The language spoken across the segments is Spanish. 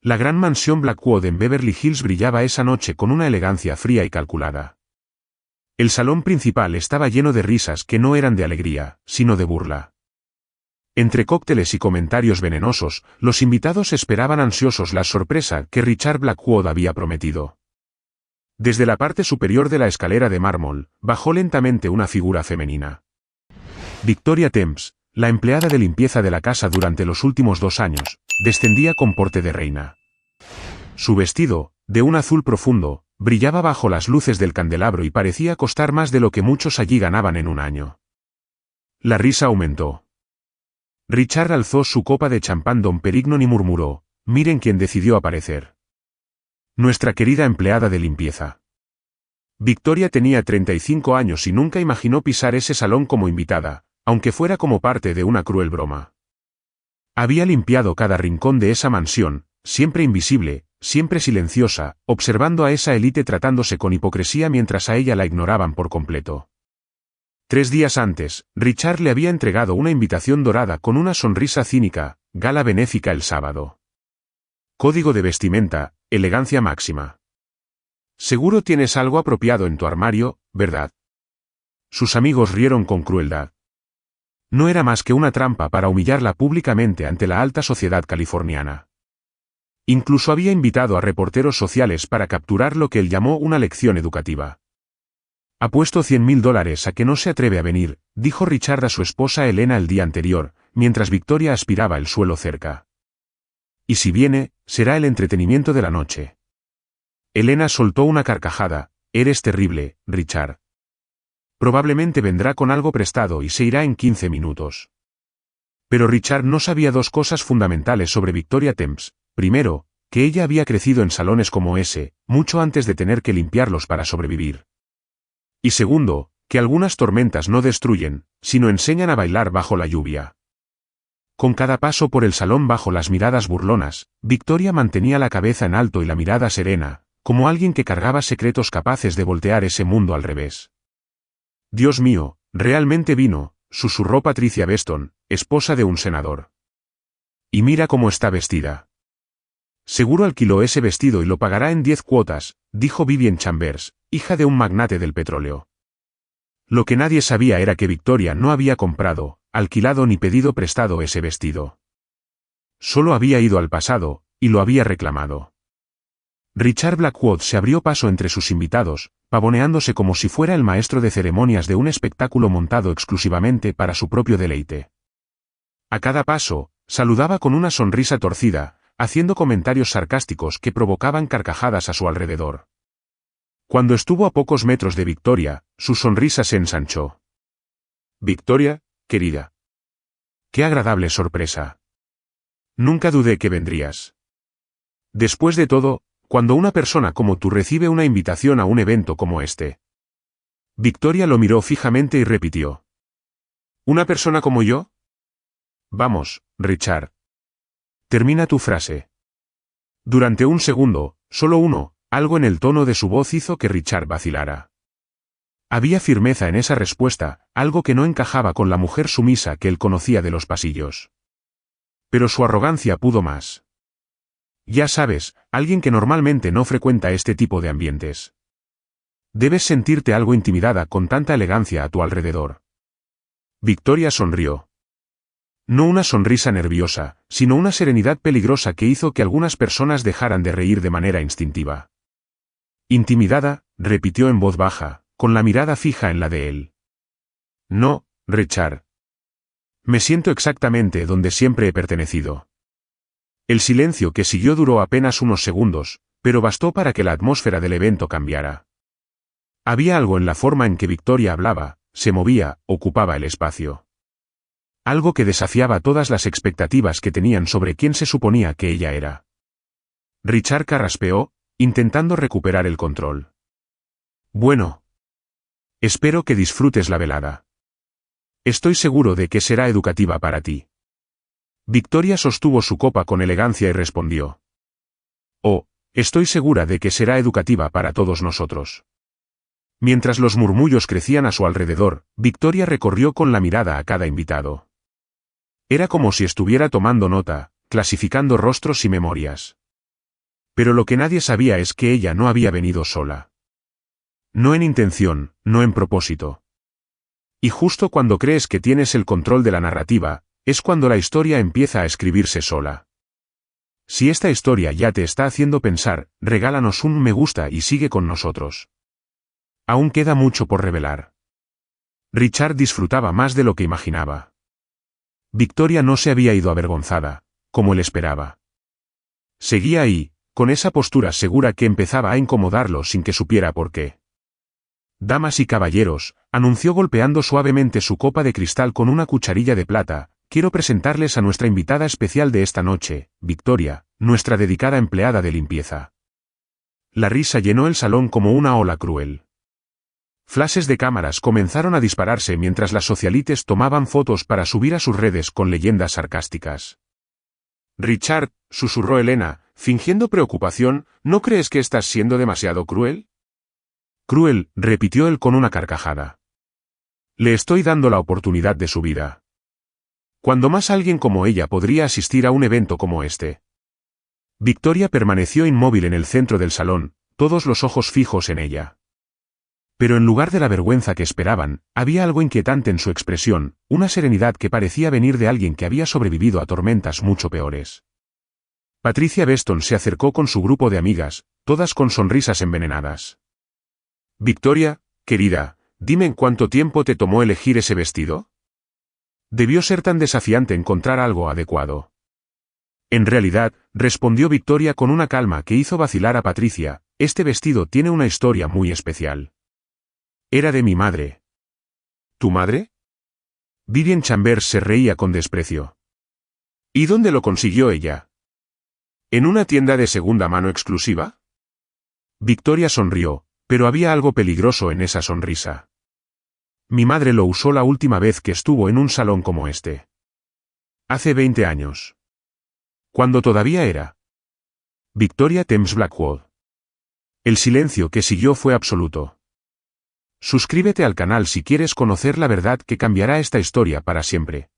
La gran mansión Blackwood en Beverly Hills brillaba esa noche con una elegancia fría y calculada. El salón principal estaba lleno de risas que no eran de alegría, sino de burla. Entre cócteles y comentarios venenosos, los invitados esperaban ansiosos la sorpresa que Richard Blackwood había prometido. Desde la parte superior de la escalera de mármol, bajó lentamente una figura femenina. Victoria Thames, la empleada de limpieza de la casa durante los últimos 2 años, descendía con porte de reina. Su vestido, de un azul profundo, brillaba bajo las luces del candelabro y parecía costar más de lo que muchos allí ganaban en un año. La risa aumentó. Richard alzó su copa de champán Dom Perignon y murmuró: «Miren quién decidió aparecer. Nuestra querida empleada de limpieza». Victoria tenía 35 años y nunca imaginó pisar ese salón como invitada, aunque fuera como parte de una cruel broma. Había limpiado cada rincón de esa mansión, siempre invisible, siempre silenciosa, observando a esa élite tratándose con hipocresía mientras a ella la ignoraban por completo. 3 días antes, Richard le había entregado una invitación dorada con una sonrisa cínica: gala benéfica el sábado. Código de vestimenta, elegancia máxima. Seguro tienes algo apropiado en tu armario, ¿verdad? Sus amigos rieron con crueldad. No era más que una trampa para humillarla públicamente ante la alta sociedad californiana. Incluso había invitado a reporteros sociales para capturar lo que él llamó una lección educativa. «Apuesto $100,000 a que no se atreve a venir», dijo Richard a su esposa Elena el día anterior, mientras Victoria aspiraba el suelo cerca. «Y si viene, será el entretenimiento de la noche». Elena soltó una carcajada. «Eres terrible, Richard. Probablemente vendrá con algo prestado y se irá en 15 minutos». Pero Richard no sabía 2 cosas fundamentales sobre Victoria Thames. Primero, que ella había crecido en salones como ese, mucho antes de tener que limpiarlos para sobrevivir. Y segundo, que algunas tormentas no destruyen, sino enseñan a bailar bajo la lluvia. Con cada paso por el salón bajo las miradas burlonas, Victoria mantenía la cabeza en alto y la mirada serena, como alguien que cargaba secretos capaces de voltear ese mundo al revés. «Dios mío, realmente vino», susurró Patricia Beston, esposa de un senador. «Y mira cómo está vestida». «Seguro alquiló ese vestido y lo pagará en 10 cuotas», dijo Vivian Chambers, hija de un magnate del petróleo. Lo que nadie sabía era que Victoria no había comprado, alquilado ni pedido prestado ese vestido. Solo había ido al pasado, y lo había reclamado. Richard Blackwood se abrió paso entre sus invitados, pavoneándose como si fuera el maestro de ceremonias de un espectáculo montado exclusivamente para su propio deleite. A cada paso, saludaba con una sonrisa torcida, haciendo comentarios sarcásticos que provocaban carcajadas a su alrededor. Cuando estuvo a pocos metros de Victoria, su sonrisa se ensanchó. «Victoria, querida. Qué agradable sorpresa. Nunca dudé que vendrías. Después de todo, cuando una persona como tú recibe una invitación a un evento como este». Victoria lo miró fijamente y repitió: «¿Una persona como yo?» «Vamos, Richard. Termina tu frase». Durante un segundo, solo uno, algo en el tono de su voz hizo que Richard vacilara. Había firmeza en esa respuesta, algo que no encajaba con la mujer sumisa que él conocía de los pasillos. Pero su arrogancia pudo más. «Ya sabes, alguien que normalmente no frecuenta este tipo de ambientes. Debes sentirte algo intimidada con tanta elegancia a tu alrededor». Victoria sonrió. No una sonrisa nerviosa, sino una serenidad peligrosa que hizo que algunas personas dejaran de reír de manera instintiva. «Intimidada», repitió en voz baja, con la mirada fija en la de él. «No, Richard. Me siento exactamente donde siempre he pertenecido». El silencio que siguió duró apenas unos segundos, pero bastó para que la atmósfera del evento cambiara. Había algo en la forma en que Victoria hablaba, se movía, ocupaba el espacio. Algo que desafiaba todas las expectativas que tenían sobre quién se suponía que ella era. Richard carraspeó, intentando recuperar el control. «Bueno. Espero que disfrutes la velada. Estoy seguro de que será educativa para ti». Victoria sostuvo su copa con elegancia y respondió: «Oh, estoy segura de que será educativa para todos nosotros». Mientras los murmullos crecían a su alrededor, Victoria recorrió con la mirada a cada invitado. Era como si estuviera tomando nota, clasificando rostros y memorias. Pero lo que nadie sabía es que ella no había venido sola. No en intención, no en propósito. Y justo cuando crees que tienes el control de la narrativa, es cuando la historia empieza a escribirse sola. Si esta historia ya te está haciendo pensar, regálanos un me gusta y sigue con nosotros. Aún queda mucho por revelar. Richard disfrutaba más de lo que imaginaba. Victoria no se había ido avergonzada, como él esperaba. Seguía ahí, con esa postura segura que empezaba a incomodarlo sin que supiera por qué. Damas y caballeros, anunció golpeando suavemente su copa de cristal con una cucharilla de plata, quiero presentarles a nuestra invitada especial de esta noche, Victoria, nuestra dedicada empleada de limpieza. La risa llenó el salón como una ola cruel. Flashes de cámaras comenzaron a dispararse mientras las socialites tomaban fotos para subir a sus redes con leyendas sarcásticas. Richard, susurró Elena, fingiendo preocupación, ¿no crees que estás siendo demasiado cruel? Cruel, repitió él con una carcajada. Le estoy dando la oportunidad de su vida. ¿Cuándo más alguien como ella podría asistir a un evento como este? Victoria permaneció inmóvil en el centro del salón, todos los ojos fijos en ella. Pero en lugar de la vergüenza que esperaban, había algo inquietante en su expresión, una serenidad que parecía venir de alguien que había sobrevivido a tormentas mucho peores. Patricia Beston se acercó con su grupo de amigas, todas con sonrisas envenenadas. Victoria, querida, dime en cuánto tiempo te tomó elegir ese vestido. Debió ser tan desafiante encontrar algo adecuado. En realidad, respondió Victoria con una calma que hizo vacilar a Patricia, este vestido tiene una historia muy especial. Era de mi madre. ¿Tu madre? Vivian Chambers se reía con desprecio. ¿Y dónde lo consiguió ella? ¿En una tienda de segunda mano exclusiva? Victoria sonrió, pero había algo peligroso en esa sonrisa. Mi madre lo usó la última vez que estuvo en un salón como este. Hace 20 años. Cuando todavía era Victoria Thames Blackwood. El silencio que siguió fue absoluto. Suscríbete al canal si quieres conocer la verdad que cambiará esta historia para siempre.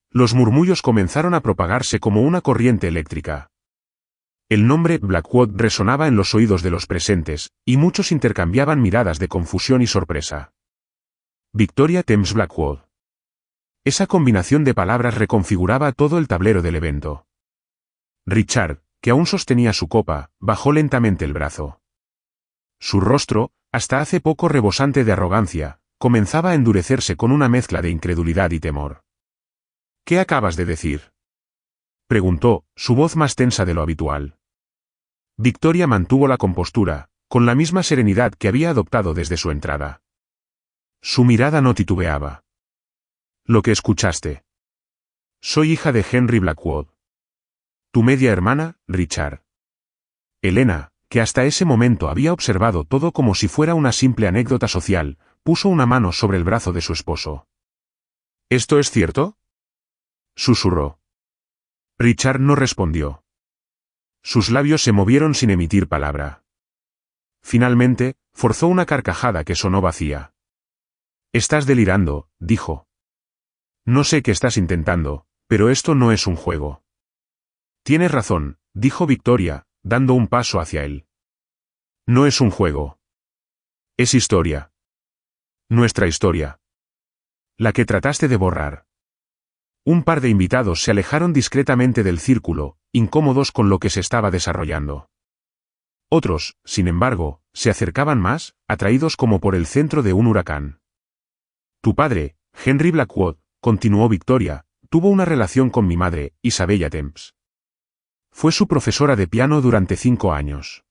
Los murmullos comenzaron a propagarse como una corriente eléctrica. El nombre Blackwood resonaba en los oídos de los presentes, y muchos intercambiaban miradas de confusión y sorpresa. Victoria Thames Blackwood. Esa combinación de palabras reconfiguraba todo el tablero del evento. Richard, que aún sostenía su copa, bajó lentamente el brazo. Su rostro, hasta hace poco rebosante de arrogancia, comenzaba a endurecerse con una mezcla de incredulidad y temor. ¿Qué acabas de decir? Preguntó, su voz más tensa de lo habitual. Victoria mantuvo la compostura, con la misma serenidad que había adoptado desde su entrada. Su mirada no titubeaba. Lo que escuchaste. Soy hija de Henry Blackwood. Tu media hermana, Richard. Elena, que hasta ese momento había observado todo como si fuera una simple anécdota social, puso una mano sobre el brazo de su esposo. ¿Esto es cierto? Susurró. Richard no respondió. Sus labios se movieron sin emitir palabra. Finalmente, forzó una carcajada que sonó vacía. Estás delirando, dijo. No sé qué estás intentando, pero esto no es un juego. Tienes razón, dijo Victoria, dando un paso hacia él. No es un juego. Es historia. Nuestra historia. La que trataste de borrar. Un par de invitados se alejaron discretamente del círculo, incómodos con lo que se estaba desarrollando. Otros, sin embargo, se acercaban más, atraídos como por el centro de un huracán. Tu padre, Henry Blackwood, continuó Victoria, tuvo una relación con mi madre, Isabella Thames. Fue su profesora de piano durante 5 años.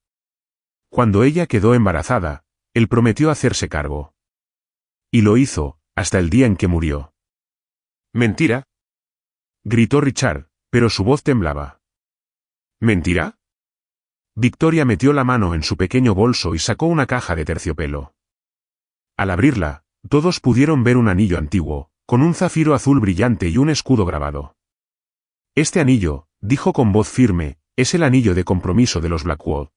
Cuando ella quedó embarazada, él prometió hacerse cargo. Y lo hizo, hasta el día en que murió. ¿Mentira? Gritó Richard, pero su voz temblaba. ¿Mentira? Victoria metió la mano en su pequeño bolso y sacó una caja de terciopelo. Al abrirla, todos pudieron ver un anillo antiguo, con un zafiro azul brillante y un escudo grabado. Este anillo, dijo con voz firme, es el anillo de compromiso de los Blackwood.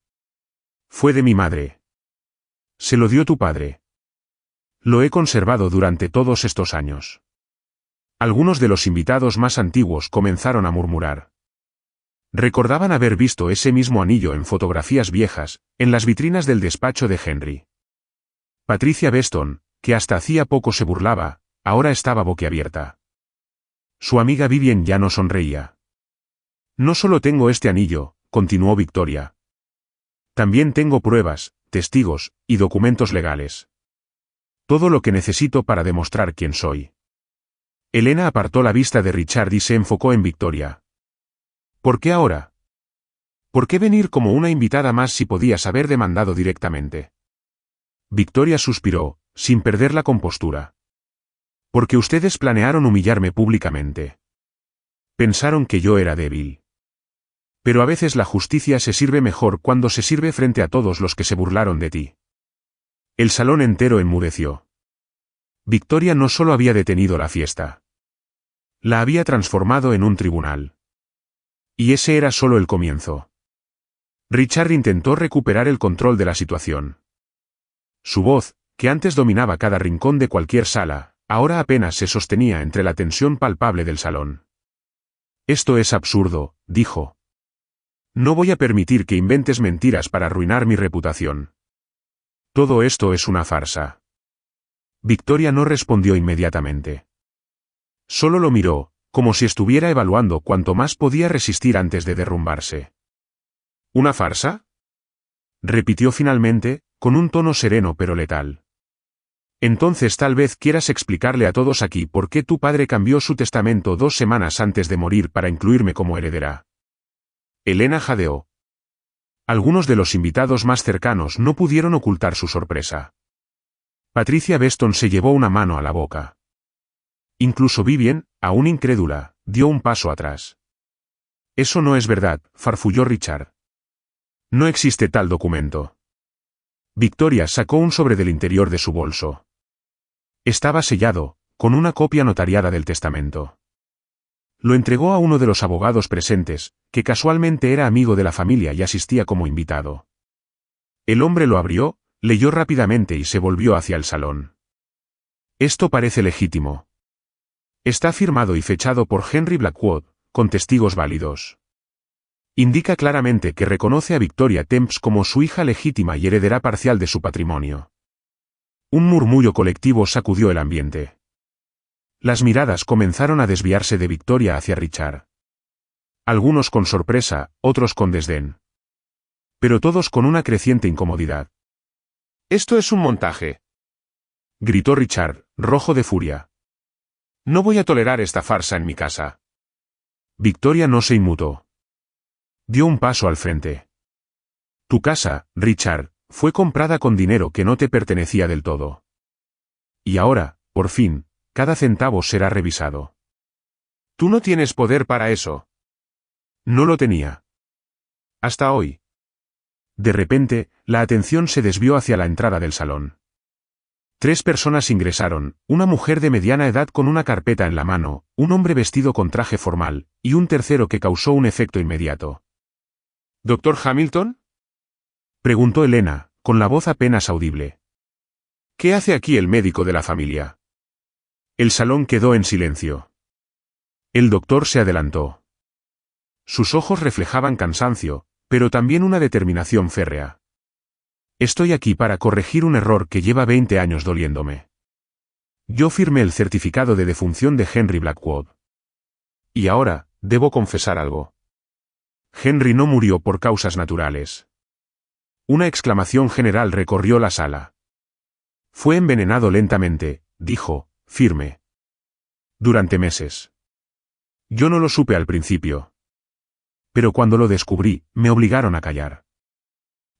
Fue de mi madre. Se lo dio tu padre. Lo he conservado durante todos estos años. Algunos de los invitados más antiguos comenzaron a murmurar. Recordaban haber visto ese mismo anillo en fotografías viejas, en las vitrinas del despacho de Henry. Patricia Beston, que hasta hacía poco se burlaba, ahora estaba boquiabierta. Su amiga Vivien ya no sonreía. No solo tengo este anillo, continuó Victoria. También tengo pruebas, testigos, y documentos legales. Todo lo que necesito para demostrar quién soy. Elena apartó la vista de Richard y se enfocó en Victoria. ¿Por qué ahora? ¿Por qué venir como una invitada más si podías haber demandado directamente? Victoria suspiró, sin perder la compostura. Porque ustedes planearon humillarme públicamente. Pensaron que yo era débil. Pero a veces la justicia se sirve mejor cuando se sirve frente a todos los que se burlaron de ti. El salón entero enmudeció. Victoria no solo había detenido la fiesta. La había transformado en un tribunal. Y ese era solo el comienzo. Richard intentó recuperar el control de la situación. Su voz, que antes dominaba cada rincón de cualquier sala, ahora apenas se sostenía entre la tensión palpable del salón. Esto es absurdo, dijo. No voy a permitir que inventes mentiras para arruinar mi reputación. Todo esto es una farsa. Victoria no respondió inmediatamente. Solo lo miró, como si estuviera evaluando cuánto más podía resistir antes de derrumbarse. ¿Una farsa? Repitió finalmente, con un tono sereno pero letal. Entonces tal vez quieras explicarle a todos aquí por qué tu padre cambió su testamento 2 semanas antes de morir para incluirme como heredera. Elena jadeó. Algunos de los invitados más cercanos no pudieron ocultar su sorpresa. Patricia Beston se llevó una mano a la boca. Incluso Vivien, aún incrédula, dio un paso atrás. Eso no es verdad, farfulló Richard. No existe tal documento. Victoria sacó un sobre del interior de su bolso. Estaba sellado, con una copia notariada del testamento. Lo entregó a uno de los abogados presentes, que casualmente era amigo de la familia y asistía como invitado. El hombre lo abrió, leyó rápidamente y se volvió hacia el salón. Esto parece legítimo. Está firmado y fechado por Henry Blackwood, con testigos válidos. Indica claramente que reconoce a Victoria Temps como su hija legítima y heredera parcial de su patrimonio. Un murmullo colectivo sacudió el ambiente. Las miradas comenzaron a desviarse de Victoria hacia Richard. Algunos con sorpresa, otros con desdén. Pero todos con una creciente incomodidad. «Esto es un montaje», gritó Richard, rojo de furia. «No voy a tolerar esta farsa en mi casa». Victoria no se inmutó. Dio un paso al frente. «Tu casa, Richard, fue comprada con dinero que no te pertenecía del todo. Y ahora, por fin, cada centavo será revisado. Tú no tienes poder para eso». No lo tenía. Hasta hoy. De repente, la atención se desvió hacia la entrada del salón. 3 personas ingresaron, una mujer de mediana edad con una carpeta en la mano, un hombre vestido con traje formal, y un tercero que causó un efecto inmediato. «¿Dr. Hamilton?», preguntó Elena, con la voz apenas audible. «¿Qué hace aquí el médico de la familia?». El salón quedó en silencio. El doctor se adelantó. Sus ojos reflejaban cansancio, pero también una determinación férrea. «Estoy aquí para corregir un error que lleva 20 años doliéndome. Yo firmé el certificado de defunción de Henry Blackwood. Y ahora, debo confesar algo. Henry no murió por causas naturales». Una exclamación general recorrió la sala. «Fue envenenado lentamente», dijo, firme. «Durante meses. Yo no lo supe al principio. Pero cuando lo descubrí, me obligaron a callar».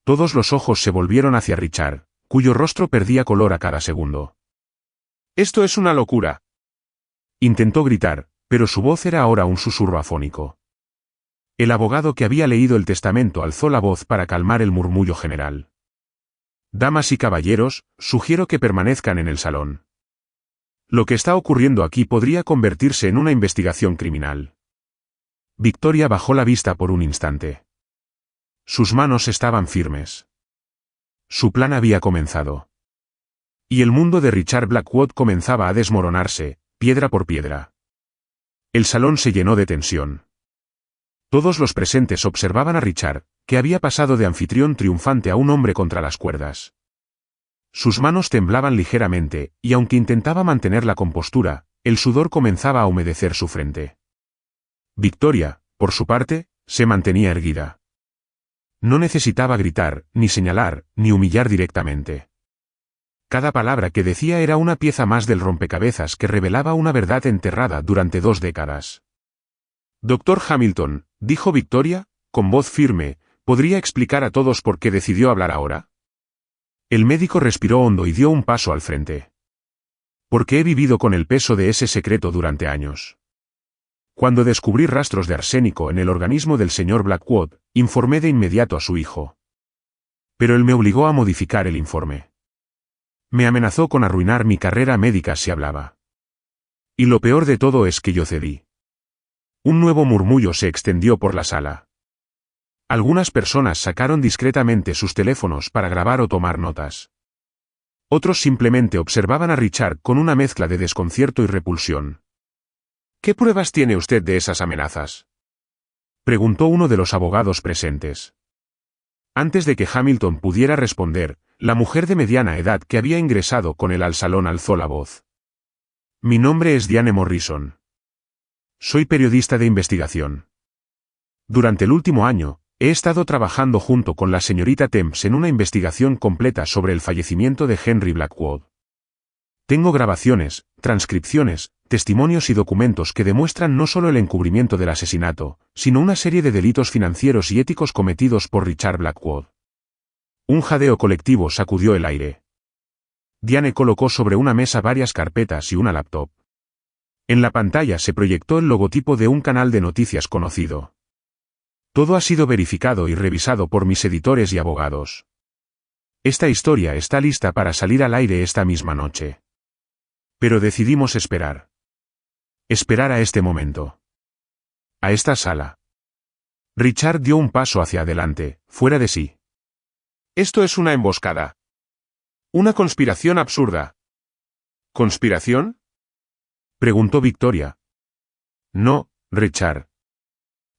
Todos los ojos se volvieron hacia Richard, cuyo rostro perdía color a cada segundo. «Esto es una locura». Intentó gritar, pero su voz era ahora un susurro afónico. El abogado que había leído el testamento alzó la voz para calmar el murmullo general. «Damas y caballeros, sugiero que permanezcan en el salón. Lo que está ocurriendo aquí podría convertirse en una investigación criminal». Victoria bajó la vista por un instante. Sus manos estaban firmes. Su plan había comenzado. Y el mundo de Richard Blackwood comenzaba a desmoronarse, piedra por piedra. El salón se llenó de tensión. Todos los presentes observaban a Richard, que había pasado de anfitrión triunfante a un hombre contra las cuerdas. Sus manos temblaban ligeramente, y aunque intentaba mantener la compostura, el sudor comenzaba a humedecer su frente. Victoria, por su parte, se mantenía erguida. No necesitaba gritar, ni señalar, ni humillar directamente. Cada palabra que decía era una pieza más del rompecabezas que revelaba una verdad enterrada durante 2 décadas. Doctor Hamilton, dijo Victoria, con voz firme, ¿podría explicar a todos por qué decidió hablar ahora? El médico respiró hondo y dio un paso al frente. Porque he vivido con el peso de ese secreto durante años. Cuando descubrí rastros de arsénico en el organismo del señor Blackwood, informé de inmediato a su hijo. Pero él me obligó a modificar el informe. Me amenazó con arruinar mi carrera médica si hablaba. Y lo peor de todo es que yo cedí. Un nuevo murmullo se extendió por la sala. Algunas personas sacaron discretamente sus teléfonos para grabar o tomar notas. Otros simplemente observaban a Richard con una mezcla de desconcierto y repulsión. ¿Qué pruebas tiene usted de esas amenazas?, preguntó uno de los abogados presentes. Antes de que Hamilton pudiera responder, la mujer de mediana edad que había ingresado con él al salón alzó la voz. Mi nombre es Diane Morrison. Soy periodista de investigación. Durante el último año, he estado trabajando junto con la señorita Temps en una investigación completa sobre el fallecimiento de Henry Blackwood. Tengo grabaciones, transcripciones, testimonios y documentos que demuestran no solo el encubrimiento del asesinato, sino una serie de delitos financieros y éticos cometidos por Richard Blackwood. Un jadeo colectivo sacudió el aire. Diane colocó sobre una mesa varias carpetas y una laptop. En la pantalla se proyectó el logotipo de un canal de noticias conocido. Todo ha sido verificado y revisado por mis editores y abogados. Esta historia está lista para salir al aire esta misma noche. Pero decidimos esperar. Esperar a este momento. A esta sala. Richard dio un paso hacia adelante, fuera de sí. Esto es una emboscada. Una conspiración absurda. ¿Conspiración?, preguntó Victoria. No, Richard.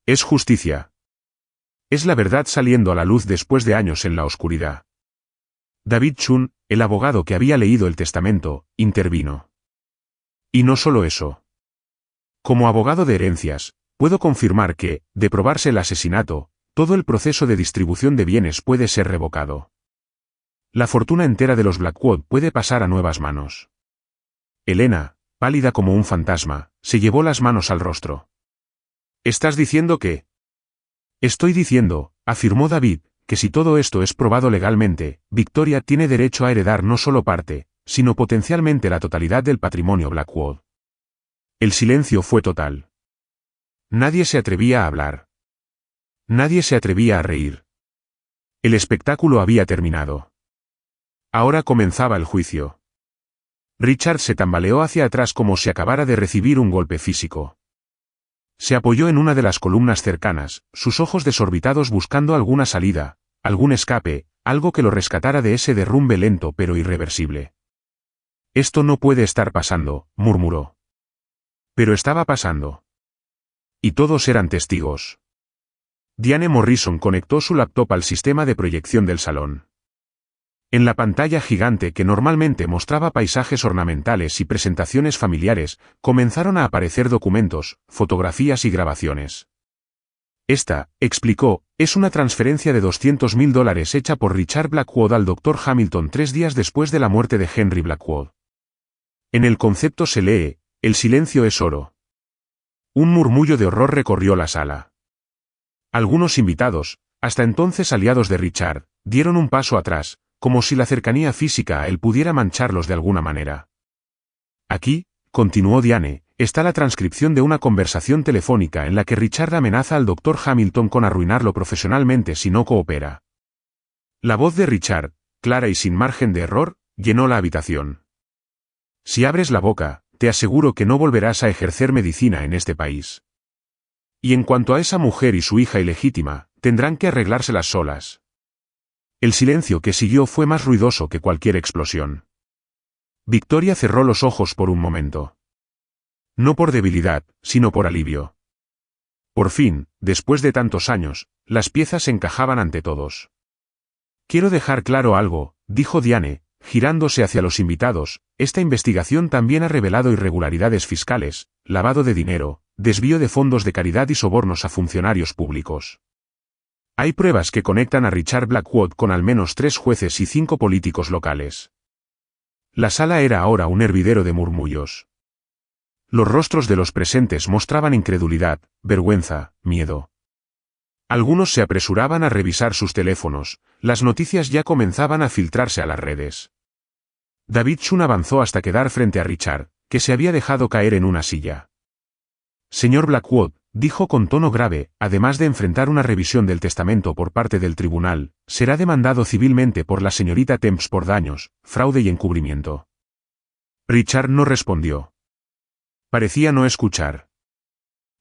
Es justicia. Es la verdad saliendo a la luz después de años en la oscuridad. David Chun, el abogado que había leído el testamento, intervino. Y no solo eso. Como abogado de herencias, puedo confirmar que, de probarse el asesinato, todo el proceso de distribución de bienes puede ser revocado. La fortuna entera de los Blackwood puede pasar a nuevas manos. Elena, pálida como un fantasma, se llevó las manos al rostro. ¿Estás diciendo que? Estoy diciendo, afirmó David, que si todo esto es probado legalmente, Victoria tiene derecho a heredar no solo parte, sino potencialmente la totalidad del patrimonio Blackwood. El silencio fue total. Nadie se atrevía a hablar. Nadie se atrevía a reír. El espectáculo había terminado. Ahora comenzaba el juicio. Richard se tambaleó hacia atrás como si acabara de recibir un golpe físico. Se apoyó en una de las columnas cercanas, sus ojos desorbitados buscando alguna salida, algún escape, algo que lo rescatara de ese derrumbe lento pero irreversible. Esto no puede estar pasando, murmuró. Pero estaba pasando. Y todos eran testigos. Diane Morrison conectó su laptop al sistema de proyección del salón. En la pantalla gigante que normalmente mostraba paisajes ornamentales y presentaciones familiares, comenzaron a aparecer documentos, fotografías y grabaciones. Esta, explicó, es una transferencia de $200.000 hecha por Richard Blackwood al Dr. Hamilton 3 días después de la muerte de Henry Blackwood. En el concepto se lee, el silencio es oro. Un murmullo de horror recorrió la sala. Algunos invitados, hasta entonces aliados de Richard, dieron un paso atrás, como si la cercanía física a él pudiera mancharlos de alguna manera. Aquí, continuó Diane, está la transcripción de una conversación telefónica en la que Richard amenaza al Dr. Hamilton con arruinarlo profesionalmente si no coopera. La voz de Richard, clara y sin margen de error, llenó la habitación. Si abres la boca, te aseguro que no volverás a ejercer medicina en este país. Y en cuanto a esa mujer y su hija ilegítima, tendrán que arreglárselas solas. El silencio que siguió fue más ruidoso que cualquier explosión. Victoria cerró los ojos por un momento. No por debilidad, sino por alivio. Por fin, después de tantos años, las piezas encajaban ante todos. Quiero dejar claro algo, dijo Diane, girándose hacia los invitados, esta investigación también ha revelado irregularidades fiscales, lavado de dinero, desvío de fondos de caridad y sobornos a funcionarios públicos. Hay pruebas que conectan a Richard Blackwood con al menos 3 jueces y 5 políticos locales. La sala era ahora un hervidero de murmullos. Los rostros de los presentes mostraban incredulidad, vergüenza, miedo. Algunos se apresuraban a revisar sus teléfonos, las noticias ya comenzaban a filtrarse a las redes. David Shun avanzó hasta quedar frente a Richard, que se había dejado caer en una silla. Señor Blackwood, dijo con tono grave, además de enfrentar una revisión del testamento por parte del tribunal, será demandado civilmente por la señorita Temps por daños, fraude y encubrimiento. Richard no respondió. Parecía no escuchar.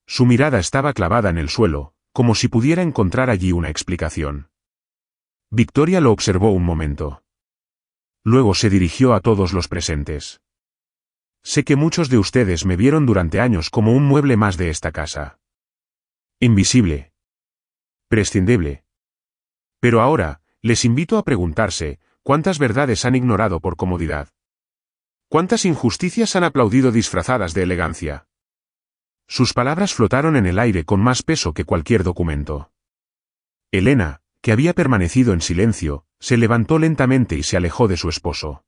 Su mirada estaba clavada en el suelo, como si pudiera encontrar allí una explicación. Victoria lo observó un momento. Luego se dirigió a todos los presentes. Sé que muchos de ustedes me vieron durante años como un mueble más de esta casa. Invisible. Prescindible. Pero ahora, les invito a preguntarse, ¿cuántas verdades han ignorado por comodidad? ¿Cuántas injusticias han aplaudido disfrazadas de elegancia? Sus palabras flotaron en el aire con más peso que cualquier documento. Elena, que había permanecido en silencio, se levantó lentamente y se alejó de su esposo.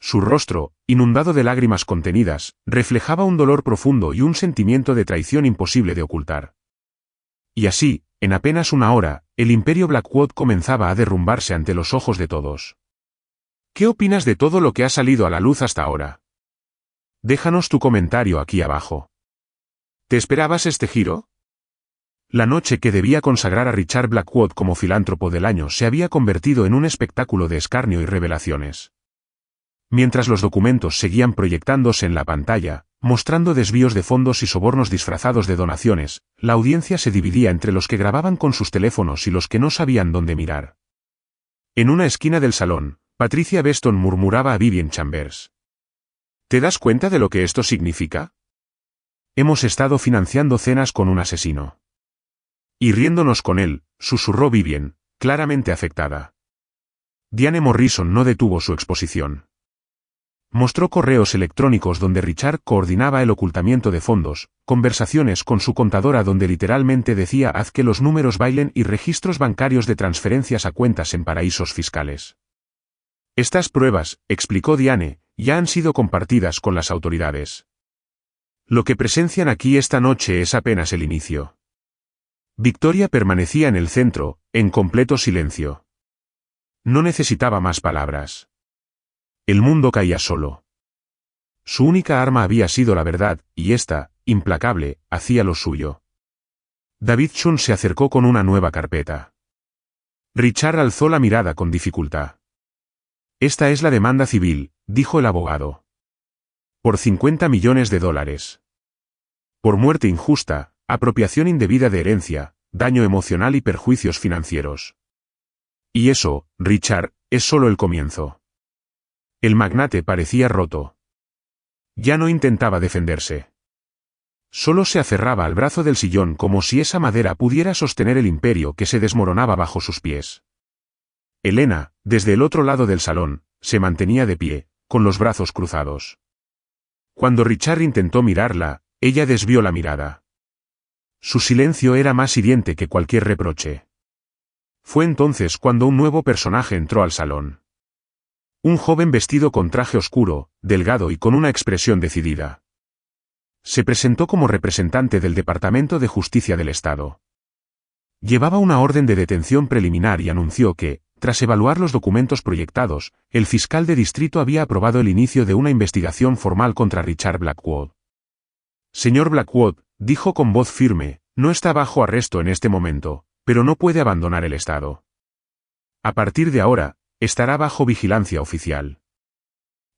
Su rostro, inundado de lágrimas contenidas, reflejaba un dolor profundo y un sentimiento de traición imposible de ocultar. Y así, en apenas una hora, el imperio Blackwood comenzaba a derrumbarse ante los ojos de todos. ¿Qué opinas de todo lo que ha salido a la luz hasta ahora? Déjanos tu comentario aquí abajo. ¿Te esperabas este giro? La noche que debía consagrar a Richard Blackwood como filántropo del año se había convertido en un espectáculo de escarnio y revelaciones. Mientras los documentos seguían proyectándose en la pantalla, mostrando desvíos de fondos y sobornos disfrazados de donaciones, la audiencia se dividía entre los que grababan con sus teléfonos y los que no sabían dónde mirar. En una esquina del salón, Patricia Beston murmuraba a Vivian Chambers. ¿Te das cuenta de lo que esto significa? Hemos estado financiando cenas con un asesino. Y riéndonos con él, susurró Vivian, claramente afectada. Diane Morrison no detuvo su exposición. Mostró correos electrónicos donde Richard coordinaba el ocultamiento de fondos, conversaciones con su contadora donde literalmente decía haz que los números bailen y registros bancarios de transferencias a cuentas en paraísos fiscales. Estas pruebas, explicó Diane, ya han sido compartidas con las autoridades. Lo que presencian aquí esta noche es apenas el inicio. Victoria permanecía en el centro, en completo silencio. No necesitaba más palabras. El mundo caía solo. Su única arma había sido la verdad, y ésta, implacable, hacía lo suyo. David Shun se acercó con una nueva carpeta. Richard alzó la mirada con dificultad. Esta es la demanda civil, dijo el abogado. Por $50 millones. Por muerte injusta, apropiación indebida de herencia, daño emocional y perjuicios financieros. Y eso, Richard, es solo el comienzo. El magnate parecía roto. Ya no intentaba defenderse. Solo se aferraba al brazo del sillón como si esa madera pudiera sostener el imperio que se desmoronaba bajo sus pies. Elena, desde el otro lado del salón, se mantenía de pie, con los brazos cruzados. Cuando Richard intentó mirarla, ella desvió la mirada. Su silencio era más hiriente que cualquier reproche. Fue entonces cuando un nuevo personaje entró al salón. Un joven vestido con traje oscuro, delgado y con una expresión decidida. Se presentó como representante del Departamento de Justicia del Estado. Llevaba una orden de detención preliminar y anunció que, tras evaluar los documentos proyectados, el fiscal de distrito había aprobado el inicio de una investigación formal contra Richard Blackwood. Señor Blackwood, dijo con voz firme, no está bajo arresto en este momento, pero no puede abandonar el estado. A partir de ahora, estará bajo vigilancia oficial.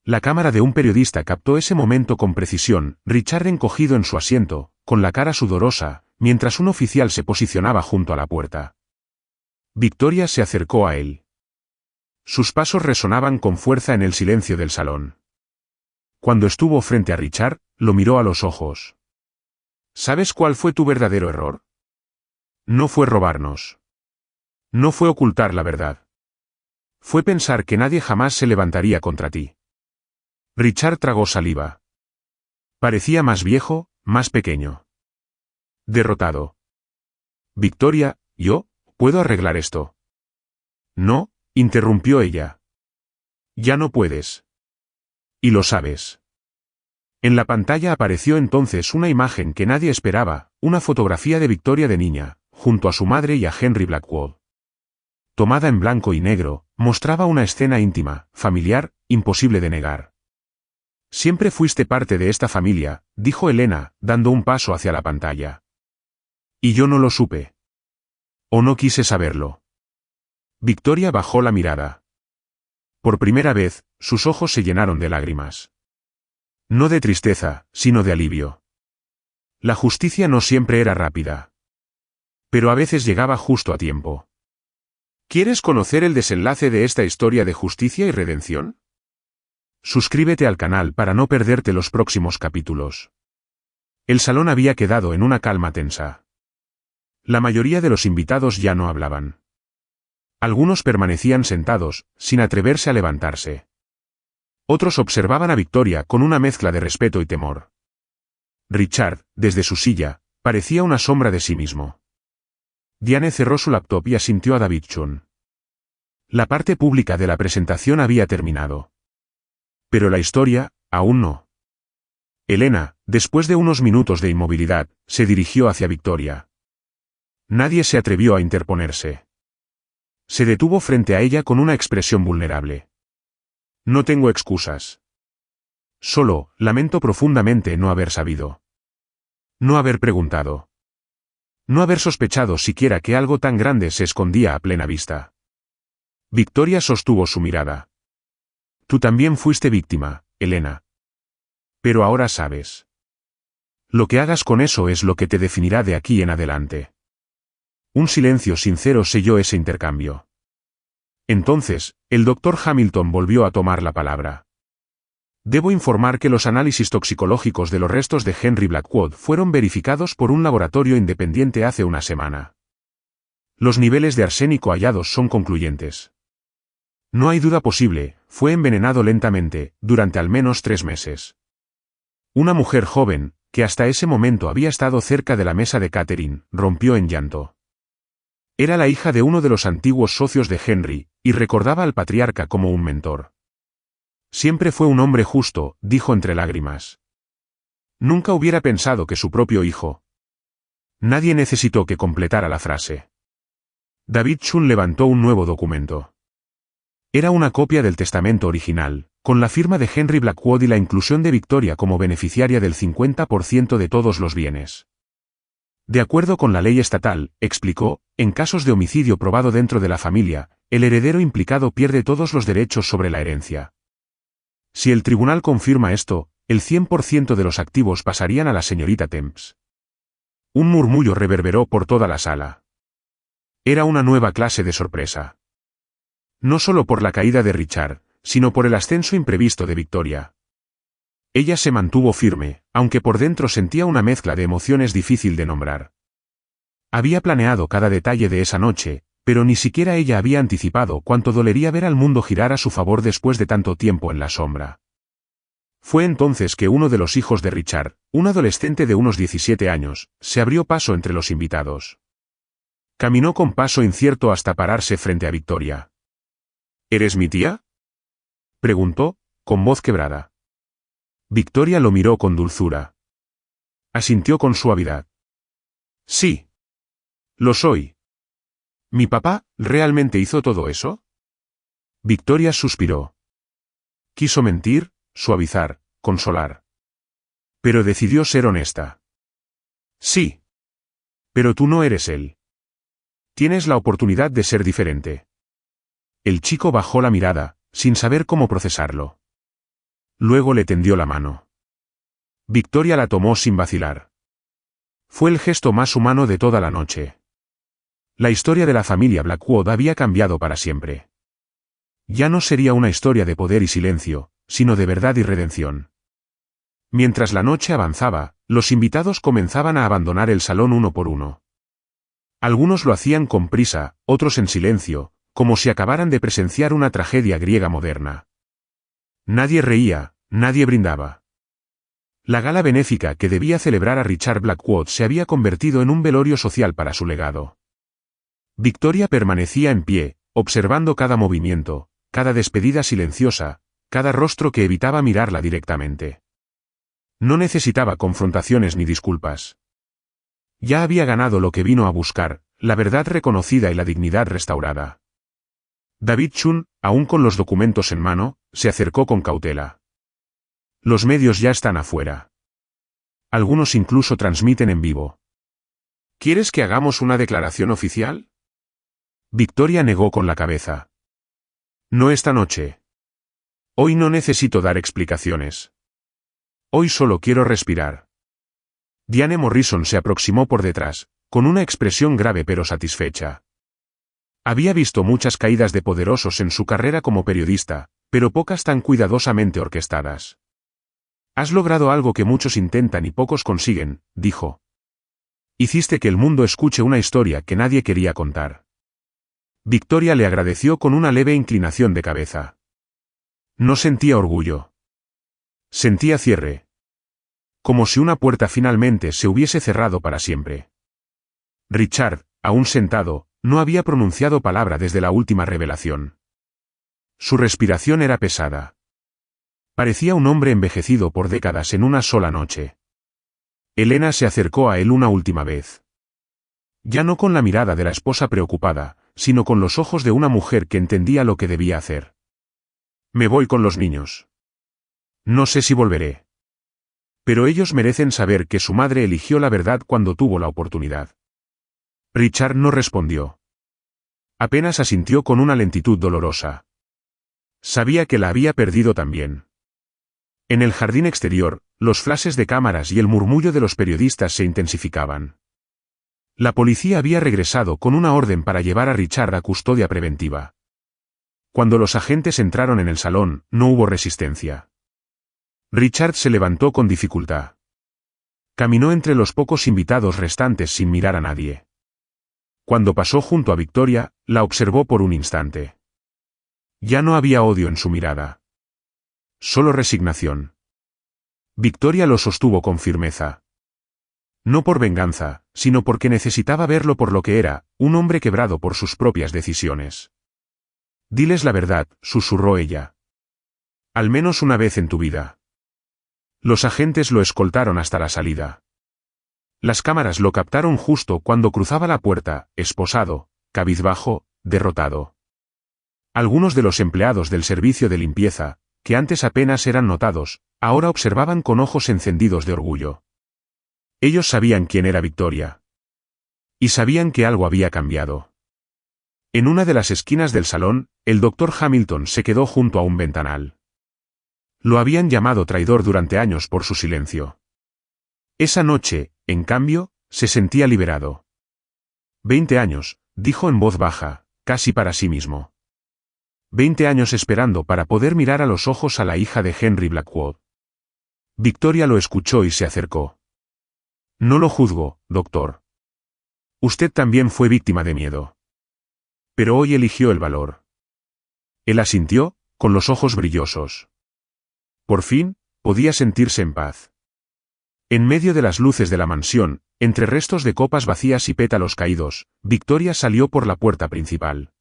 La cámara de un periodista captó ese momento con precisión, Richard encogido en su asiento, con la cara sudorosa, mientras un oficial se posicionaba junto a la puerta. Victoria se acercó a él. Sus pasos resonaban con fuerza en el silencio del salón. Cuando estuvo frente a Richard, lo miró a los ojos. ¿Sabes cuál fue tu verdadero error? No fue robarnos. No fue ocultar la verdad. Fue pensar que nadie jamás se levantaría contra ti. Richard tragó saliva. Parecía más viejo, más pequeño. Derrotado. Victoria, ¿yo puedo arreglar esto? No, interrumpió ella. Ya no puedes. Y lo sabes. En la pantalla apareció entonces una imagen que nadie esperaba, una fotografía de Victoria de niña, junto a su madre y a Henry Blackwood. Tomada en blanco y negro, mostraba una escena íntima, familiar, imposible de negar. Siempre fuiste parte de esta familia, dijo Elena, dando un paso hacia la pantalla. Y yo no lo supe. O no quise saberlo. Victoria bajó la mirada. Por primera vez, sus ojos se llenaron de lágrimas. No de tristeza, sino de alivio. La justicia no siempre era rápida. Pero a veces llegaba justo a tiempo. ¿Quieres conocer el desenlace de esta historia de justicia y redención? Suscríbete al canal para no perderte los próximos capítulos. El salón había quedado en una calma tensa. La mayoría de los invitados ya no hablaban. Algunos permanecían sentados, sin atreverse a levantarse. Otros observaban a Victoria con una mezcla de respeto y temor. Richard, desde su silla, parecía una sombra de sí mismo. Diane cerró su laptop y asintió a David Chun. La parte pública de la presentación había terminado. Pero la historia, aún no. Elena, después de unos minutos de inmovilidad, se dirigió hacia Victoria. Nadie se atrevió a interponerse. Se detuvo frente a ella con una expresión vulnerable. No tengo excusas. Solo, lamento profundamente no haber sabido. No haber preguntado. No haber sospechado siquiera que algo tan grande se escondía a plena vista. Victoria sostuvo su mirada. Tú también fuiste víctima, Elena. Pero ahora sabes. Lo que hagas con eso es lo que te definirá de aquí en adelante. Un silencio sincero selló ese intercambio. Entonces, el doctor Hamilton volvió a tomar la palabra. Debo informar que los análisis toxicológicos de los restos de Henry Blackwood fueron verificados por un laboratorio independiente hace una semana. Los niveles de arsénico hallados son concluyentes. No hay duda posible, fue envenenado lentamente, durante al menos 3 meses. Una mujer joven, que hasta ese momento había estado cerca de la mesa de Catherine, rompió en llanto. Era la hija de uno de los antiguos socios de Henry, y recordaba al patriarca como un mentor. Siempre fue un hombre justo, dijo entre lágrimas. Nunca hubiera pensado que su propio hijo. Nadie necesitó que completara la frase. David Chun levantó un nuevo documento. Era una copia del testamento original, con la firma de Henry Blackwood y la inclusión de Victoria como beneficiaria del 50% de todos los bienes. De acuerdo con la ley estatal, explicó, en casos de homicidio probado dentro de la familia, el heredero implicado pierde todos los derechos sobre la herencia. Si el tribunal confirma esto, el 100% de los activos pasarían a la señorita Temps. Un murmullo reverberó por toda la sala. Era una nueva clase de sorpresa. No solo por la caída de Richard, sino por el ascenso imprevisto de Victoria. Ella se mantuvo firme, aunque por dentro sentía una mezcla de emociones difícil de nombrar. Había planeado cada detalle de esa noche, pero ni siquiera ella había anticipado cuánto dolería ver al mundo girar a su favor después de tanto tiempo en la sombra. Fue entonces que uno de los hijos de Richard, un adolescente de unos 17 años, se abrió paso entre los invitados. Caminó con paso incierto hasta pararse frente a Victoria. ¿Eres mi tía?, preguntó, con voz quebrada. Victoria lo miró con dulzura. Asintió con suavidad. Sí. Lo soy. ¿Mi papá realmente hizo todo eso? Victoria suspiró. Quiso mentir, suavizar, consolar. Pero decidió ser honesta. Sí. Pero tú no eres él. Tienes la oportunidad de ser diferente. El chico bajó la mirada, sin saber cómo procesarlo. Luego le tendió la mano. Victoria la tomó sin vacilar. Fue el gesto más humano de toda la noche. La historia de la familia Blackwood había cambiado para siempre. Ya no sería una historia de poder y silencio, sino de verdad y redención. Mientras la noche avanzaba, los invitados comenzaban a abandonar el salón uno por uno. Algunos lo hacían con prisa, otros en silencio, como si acabaran de presenciar una tragedia griega moderna. Nadie reía, nadie brindaba. La gala benéfica que debía celebrar a Richard Blackwood se había convertido en un velorio social para su legado. Victoria permanecía en pie, observando cada movimiento, cada despedida silenciosa, cada rostro que evitaba mirarla directamente. No necesitaba confrontaciones ni disculpas. Ya había ganado lo que vino a buscar, la verdad reconocida y la dignidad restaurada. David Chun, aún con los documentos en mano, se acercó con cautela. Los medios ya están afuera. Algunos incluso transmiten en vivo. ¿Quieres que hagamos una declaración oficial? Victoria negó con la cabeza. No esta noche. Hoy no necesito dar explicaciones. Hoy solo quiero respirar. Diane Morrison se aproximó por detrás, con una expresión grave pero satisfecha. Había visto muchas caídas de poderosos en su carrera como periodista, pero pocas tan cuidadosamente orquestadas. Has logrado algo que muchos intentan y pocos consiguen, dijo. Hiciste que el mundo escuche una historia que nadie quería contar. Victoria le agradeció con una leve inclinación de cabeza. No sentía orgullo. Sentía cierre. Como si una puerta finalmente se hubiese cerrado para siempre. Richard, aún sentado, no había pronunciado palabra desde la última revelación. Su respiración era pesada. Parecía un hombre envejecido por décadas en una sola noche. Elena se acercó a él una última vez. Ya no con la mirada de la esposa preocupada, sino con los ojos de una mujer que entendía lo que debía hacer. Me voy con los niños. No sé si volveré. Pero ellos merecen saber que su madre eligió la verdad cuando tuvo la oportunidad. Richard no respondió. Apenas asintió con una lentitud dolorosa. Sabía que la había perdido también. En el jardín exterior, los flashes de cámaras y el murmullo de los periodistas se intensificaban. La policía había regresado con una orden para llevar a Richard a custodia preventiva. Cuando los agentes entraron en el salón, no hubo resistencia. Richard se levantó con dificultad. Caminó entre los pocos invitados restantes sin mirar a nadie. Cuando pasó junto a Victoria, la observó por un instante. Ya no había odio en su mirada. Solo resignación. Victoria lo sostuvo con firmeza. No por venganza, sino porque necesitaba verlo por lo que era, un hombre quebrado por sus propias decisiones. Diles la verdad, susurró ella. Al menos una vez en tu vida. Los agentes lo escoltaron hasta la salida. Las cámaras lo captaron justo cuando cruzaba la puerta, esposado, cabizbajo, derrotado. Algunos de los empleados del servicio de limpieza, que antes apenas eran notados, ahora observaban con ojos encendidos de orgullo. Ellos sabían quién era Victoria. Y sabían que algo había cambiado. En una de las esquinas del salón, el doctor Hamilton se quedó junto a un ventanal. Lo habían llamado traidor durante años por su silencio. Esa noche, en cambio, se sentía liberado. 20 años, dijo en voz baja, casi para sí mismo. 20 años esperando para poder mirar a los ojos a la hija de Henry Blackwood. Victoria lo escuchó y se acercó. No lo juzgo, doctor. Usted también fue víctima de miedo. Pero hoy eligió el valor. Él asintió, con los ojos brillosos. Por fin, podía sentirse en paz. En medio de las luces de la mansión, entre restos de copas vacías y pétalos caídos, Victoria salió por la puerta principal.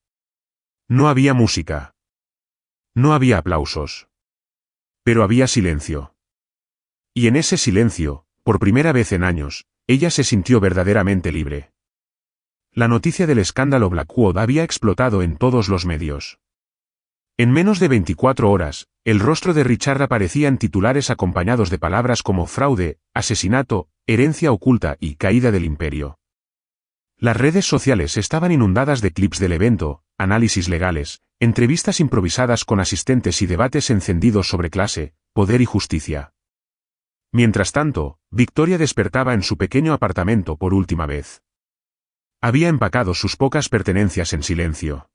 No había música. No había aplausos. Pero había silencio. Y en ese silencio, por primera vez en años, ella se sintió verdaderamente libre. La noticia del escándalo Blackwood había explotado en todos los medios. En menos de 24 horas, el rostro de Richard aparecía en titulares acompañados de palabras como fraude, asesinato, herencia oculta y caída del imperio. Las redes sociales estaban inundadas de clips del evento, análisis legales, entrevistas improvisadas con asistentes y debates encendidos sobre clase, poder y justicia. Mientras tanto, Victoria despertaba en su pequeño apartamento por última vez. Había empacado sus pocas pertenencias en silencio.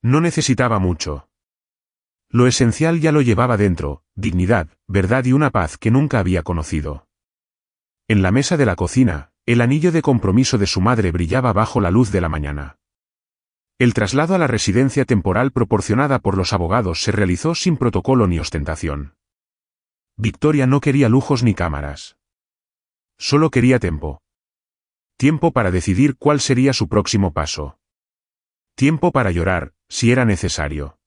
No necesitaba mucho. Lo esencial ya lo llevaba dentro, dignidad, verdad y una paz que nunca había conocido. En la mesa de la cocina, el anillo de compromiso de su madre brillaba bajo la luz de la mañana. El traslado a la residencia temporal proporcionada por los abogados se realizó sin protocolo ni ostentación. Victoria no quería lujos ni cámaras. Solo quería tiempo. Tiempo para decidir cuál sería su próximo paso. Tiempo para llorar, si era necesario.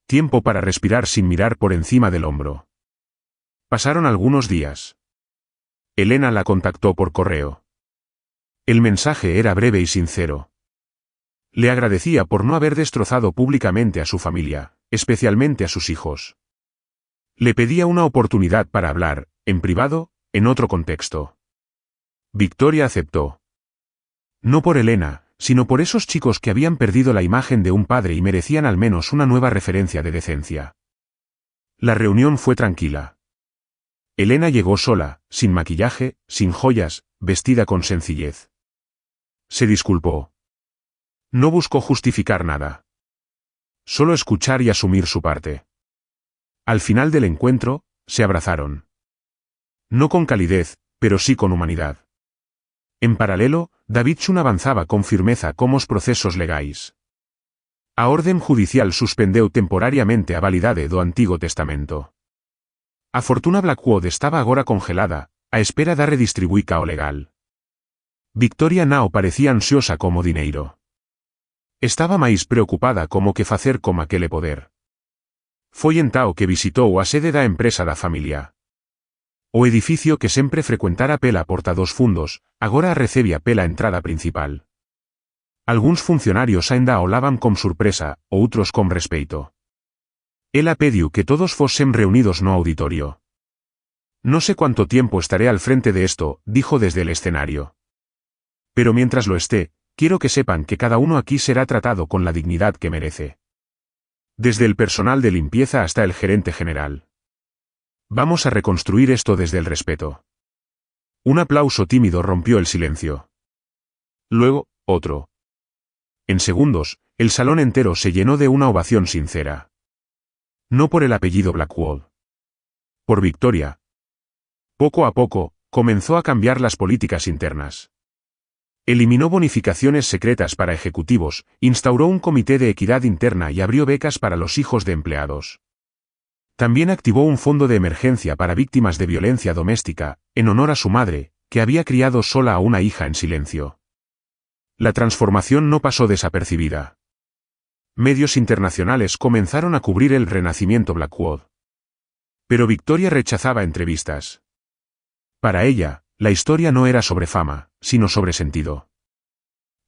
Tiempo para respirar sin mirar por encima del hombro. Pasaron algunos días. Elena la contactó por correo. El mensaje era breve y sincero. Le agradecía por no haber destrozado públicamente a su familia, especialmente a sus hijos. Le pedía una oportunidad para hablar, en privado, en otro contexto. Victoria aceptó. No por Elena, sino por esos chicos que habían perdido la imagen de un padre y merecían al menos una nueva referencia de decencia. La reunión fue tranquila. Elena llegó sola, sin maquillaje, sin joyas, vestida con sencillez. Se disculpó. No buscó justificar nada. Solo escuchar y asumir su parte. Al final del encuentro, se abrazaron. No con calidez, pero sí con humanidad. En paralelo, Davidson avanzaba con firmeza con os procesos legais. A orden judicial suspendeu temporariamente a validade do Antigo Testamento. A fortuna Blackwood estaba agora congelada, a espera da redistribuica o legal. Victoria Nao parecía ansiosa como dineiro. Estaba máis preocupada como que facer con aquele poder. Foi entao que visitou a sede da empresa da familia. O edificio que sempre frecuentara pela porta dos fundos, agora a recebía pela entrada principal. Algúns funcionarios aínda a olaban con sorpresa, outros con respeito. Ela pediu que todos fosen reunidos no auditorio. No sé cuánto tiempo estaré al frente de esto, dijo desde el escenario. Pero mientras lo esté, quiero que sepan que cada uno aquí será tratado con la dignidad que merece. Desde el personal de limpieza hasta el gerente general. Vamos a reconstruir esto desde el respeto. Un aplauso tímido rompió el silencio. Luego, otro. En segundos, el salón entero se llenó de una ovación sincera. No por el apellido Blackwood. Por Victoria. Poco a poco, comenzó a cambiar las políticas internas. Eliminó bonificaciones secretas para ejecutivos, instauró un comité de equidad interna y abrió becas para los hijos de empleados. También activó un fondo de emergencia para víctimas de violencia doméstica, en honor a su madre, que había criado sola a una hija en silencio. La transformación no pasó desapercibida. Medios internacionales comenzaron a cubrir el renacimiento Blackwood. Pero Victoria rechazaba entrevistas. Para ella, la historia no era sobre fama, sino sobre sentido.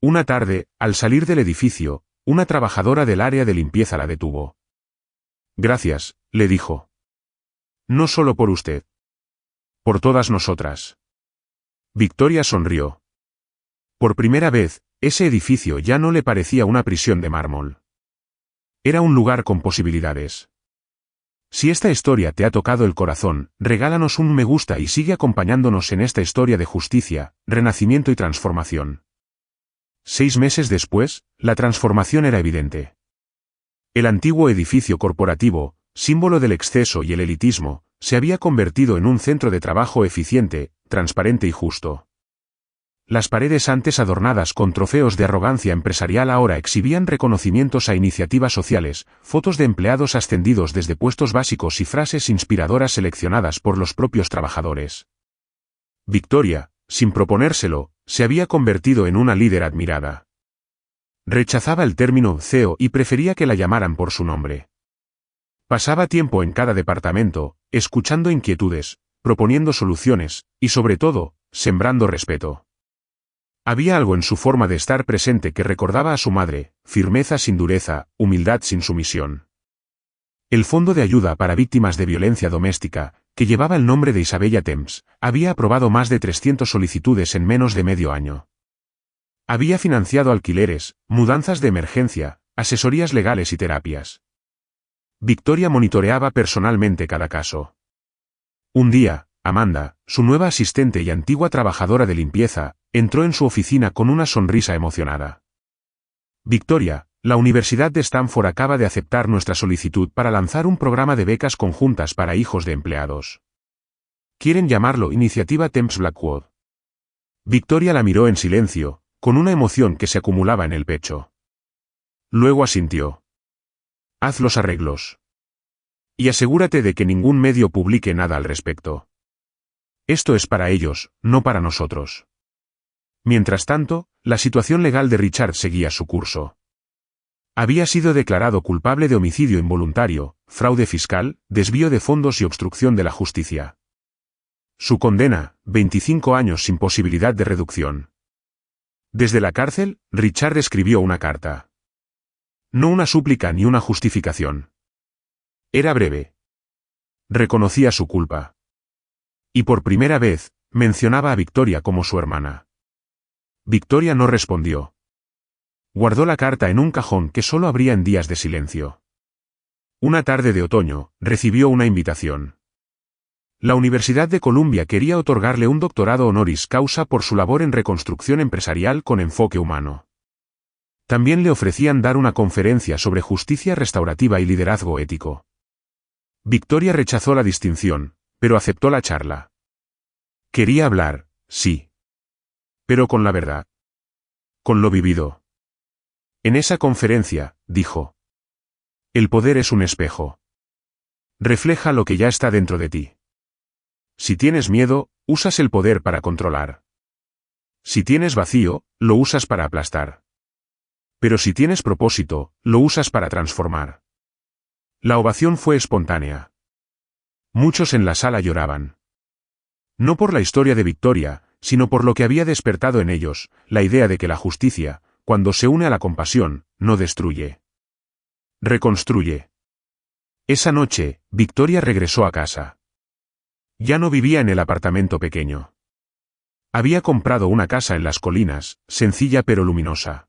Una tarde, al salir del edificio, una trabajadora del área de limpieza la detuvo. Gracias, le dijo. No solo por usted. Por todas nosotras. Victoria sonrió. Por primera vez, ese edificio ya no le parecía una prisión de mármol. Era un lugar con posibilidades. Si esta historia te ha tocado el corazón, regálanos un me gusta y sigue acompañándonos en esta historia de justicia, renacimiento y transformación. 6 meses después, la transformación era evidente. El antiguo edificio corporativo, símbolo del exceso y el elitismo, se había convertido en un centro de trabajo eficiente, transparente y justo. Las paredes antes adornadas con trofeos de arrogancia empresarial ahora exhibían reconocimientos a iniciativas sociales, fotos de empleados ascendidos desde puestos básicos y frases inspiradoras seleccionadas por los propios trabajadores. Victoria, sin proponérselo, se había convertido en una líder admirada. Rechazaba el término CEO y prefería que la llamaran por su nombre. Pasaba tiempo en cada departamento, escuchando inquietudes, proponiendo soluciones, y sobre todo, sembrando respeto. Había algo en su forma de estar presente que recordaba a su madre, firmeza sin dureza, humildad sin sumisión. El Fondo de Ayuda para Víctimas de Violencia Doméstica, que llevaba el nombre de Isabella Temps, había aprobado más de 300 solicitudes en menos de medio año. Había financiado alquileres, mudanzas de emergencia, asesorías legales y terapias. Victoria monitoreaba personalmente cada caso. Un día, Amanda, su nueva asistente y antigua trabajadora de limpieza, entró en su oficina con una sonrisa emocionada. Victoria, La Universidad de Stanford acaba de aceptar nuestra solicitud para lanzar un programa de becas conjuntas para hijos de empleados. Quieren llamarlo Iniciativa Temps Blackwood. Victoria la miró en silencio, con una emoción que se acumulaba en el pecho. Luego asintió. Haz los arreglos. Y asegúrate de que ningún medio publique nada al respecto. Esto es para ellos, no para nosotros. Mientras tanto, la situación legal de Richard seguía su curso. Había sido declarado culpable de homicidio involuntario, fraude fiscal, desvío de fondos y obstrucción de la justicia. Su condena, 25 años sin posibilidad de reducción. Desde la cárcel, Richard escribió una carta. No una súplica ni una justificación. Era breve. Reconocía su culpa. Y por primera vez, mencionaba a Victoria como su hermana. Victoria no respondió. Guardó la carta en un cajón que solo abría en días de silencio. Una tarde de otoño, recibió una invitación. La Universidad de Columbia quería otorgarle un doctorado honoris causa por su labor en reconstrucción empresarial con enfoque humano. También le ofrecían dar una conferencia sobre justicia restaurativa y liderazgo ético. Victoria rechazó la distinción, pero aceptó la charla. Quería hablar, sí. Pero con la verdad. Con lo vivido. En esa conferencia, dijo. El poder es un espejo. Refleja lo que ya está dentro de ti. Si tienes miedo, usas el poder para controlar. Si tienes vacío, lo usas para aplastar. Pero si tienes propósito, lo usas para transformar. La ovación fue espontánea. Muchos en la sala lloraban. No por la historia de Victoria, sino por lo que había despertado en ellos, la idea de que la justicia, cuando se une a la compasión, no destruye. Reconstruye. Esa noche, Victoria regresó a casa. Ya no vivía en el apartamento pequeño. Había comprado una casa en las colinas, sencilla pero luminosa.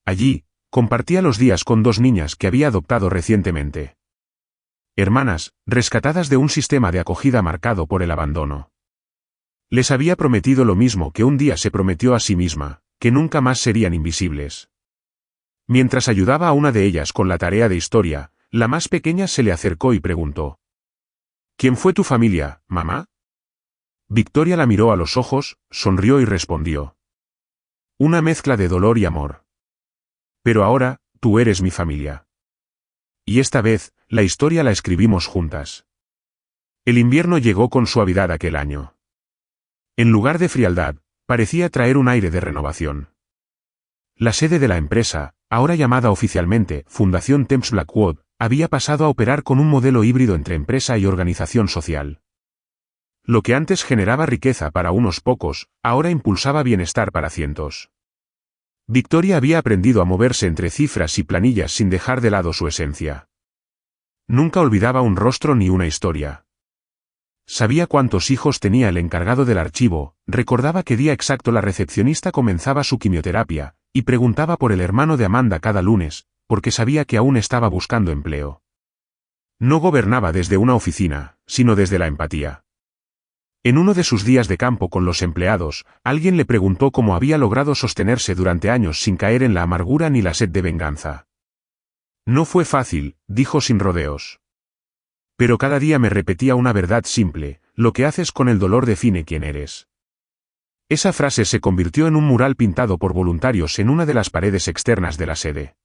Allí, compartía los días con dos niñas que había adoptado recientemente. Hermanas, rescatadas de un sistema de acogida marcado por el abandono. Les había prometido lo mismo que un día se prometió a sí misma, que nunca más serían invisibles. Mientras ayudaba a una de ellas con la tarea de historia, la más pequeña se le acercó y preguntó: ¿Quién fue tu familia, mamá? Victoria la miró a los ojos, sonrió y respondió: una mezcla de dolor y amor. Pero ahora, tú eres mi familia. Y esta vez, la historia la escribimos juntas. El invierno llegó con suavidad aquel año. En lugar de frialdad, parecía traer un aire de renovación. La sede de la empresa, ahora llamada oficialmente Fundación Temps Blackwood, había pasado a operar con un modelo híbrido entre empresa y organización social. Lo que antes generaba riqueza para unos pocos, ahora impulsaba bienestar para cientos. Victoria había aprendido a moverse entre cifras y planillas sin dejar de lado su esencia. Nunca olvidaba un rostro ni una historia. Sabía cuántos hijos tenía el encargado del archivo, recordaba qué día exacto la recepcionista comenzaba su quimioterapia, y preguntaba por el hermano de Amanda cada lunes, porque sabía que aún estaba buscando empleo. No gobernaba desde una oficina, sino desde la empatía. En uno de sus días de campo con los empleados, alguien le preguntó cómo había logrado sostenerse durante años sin caer en la amargura ni la sed de venganza. No fue fácil, dijo sin rodeos. Pero cada día me repetía una verdad simple: lo que haces con el dolor define quién eres. Esa frase se convirtió en un mural pintado por voluntarios en una de las paredes externas de la sede.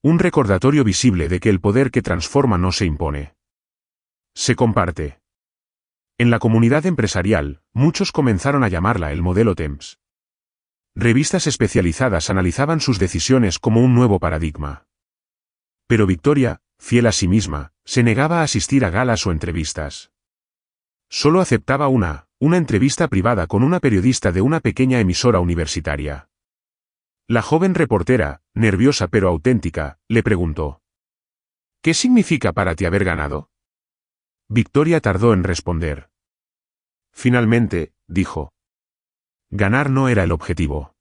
Un recordatorio visible de que el poder que transforma no se impone. Se comparte. En la comunidad empresarial, muchos comenzaron a llamarla el modelo Temps. Revistas especializadas analizaban sus decisiones como un nuevo paradigma. Pero Victoria, fiel a sí misma, se negaba a asistir a galas o entrevistas. Solo aceptaba una entrevista privada con una periodista de una pequeña emisora universitaria. La joven reportera, nerviosa pero auténtica, le preguntó: ¿qué significa para ti haber ganado? Victoria tardó en responder. Finalmente, dijo: ganar no era el objetivo.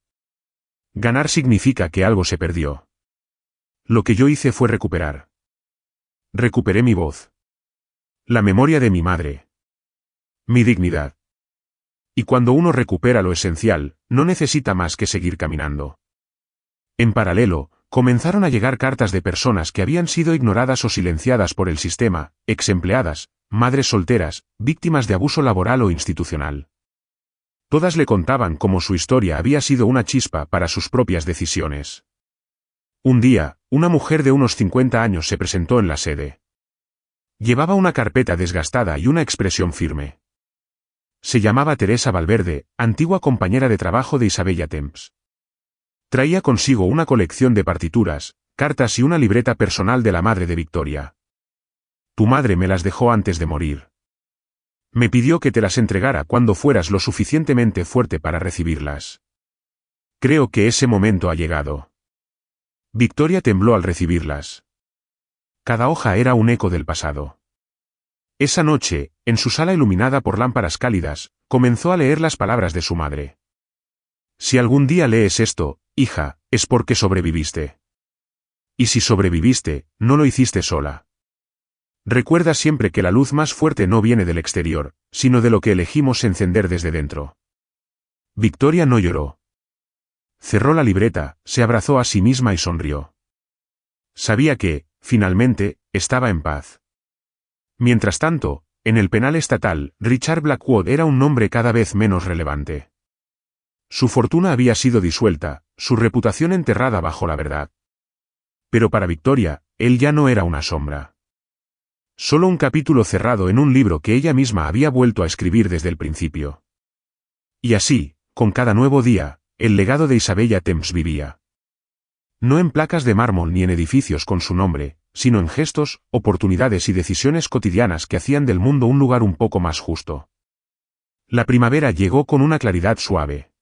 Ganar significa que algo se perdió. Lo que yo hice fue recuperar. Recuperé mi voz. La memoria de mi madre. Mi dignidad. Y cuando uno recupera lo esencial, no necesita más que seguir caminando. En paralelo, Comenzaron a llegar cartas de personas que habían sido ignoradas o silenciadas por el sistema, exempleadas, madres solteras, víctimas de abuso laboral o institucional. Todas le contaban cómo su historia había sido una chispa para sus propias decisiones. Un día, una mujer de unos 50 años se presentó en la sede. Llevaba una carpeta desgastada y una expresión firme. Se llamaba Teresa Valverde, antigua compañera de trabajo de Isabella Temps. Traía consigo una colección de partituras, cartas y una libreta personal de la madre de Victoria. Tu madre me las dejó antes de morir. Me pidió que te las entregara cuando fueras lo suficientemente fuerte para recibirlas. Creo que ese momento ha llegado. Victoria tembló al recibirlas. Cada hoja era un eco del pasado. Esa noche, en su sala iluminada por lámparas cálidas, comenzó a leer las palabras de su madre. Si algún día lees esto, hija, es porque sobreviviste. Y si sobreviviste, no lo hiciste sola. Recuerda siempre que la luz más fuerte no viene del exterior, sino de lo que elegimos encender desde dentro. Victoria no lloró. Cerró la libreta, se abrazó a sí misma y sonrió. Sabía que, finalmente, estaba en paz. Mientras tanto, en el penal estatal, Richard Blackwood era un nombre cada vez menos relevante. Su fortuna había sido disuelta, su reputación enterrada bajo la verdad. Pero para Victoria, él ya no era una sombra. Solo un capítulo cerrado en un libro que ella misma había vuelto a escribir desde el principio. Y así, con cada nuevo día, el legado de Isabella Temps vivía. No en placas de mármol ni en edificios con su nombre, sino en gestos, oportunidades y decisiones cotidianas que hacían del mundo un lugar un poco más justo. La primavera llegó con una claridad suave.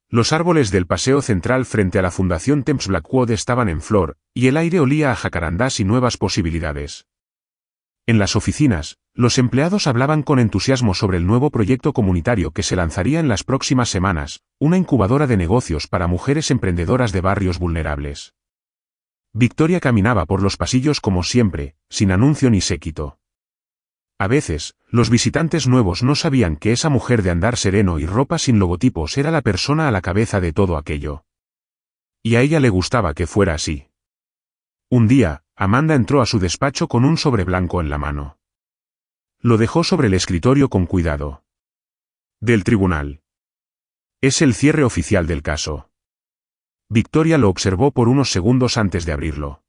Los árboles del paseo central frente a la Fundación Temps Blackwood estaban en flor, y el aire olía a jacarandás y nuevas posibilidades. En las oficinas, los empleados hablaban con entusiasmo sobre el nuevo proyecto comunitario que se lanzaría en las próximas semanas, una incubadora de negocios para mujeres emprendedoras de barrios vulnerables. Victoria caminaba por los pasillos como siempre, sin anuncio ni séquito. A veces, los visitantes nuevos no sabían que esa mujer de andar sereno y ropa sin logotipos era la persona a la cabeza de todo aquello. Y a ella le gustaba que fuera así. Un día, Amanda entró a su despacho con un sobre blanco en la mano. Lo dejó sobre el escritorio con cuidado. Del tribunal. Es el cierre oficial del caso. Victoria lo observó por unos segundos antes de abrirlo.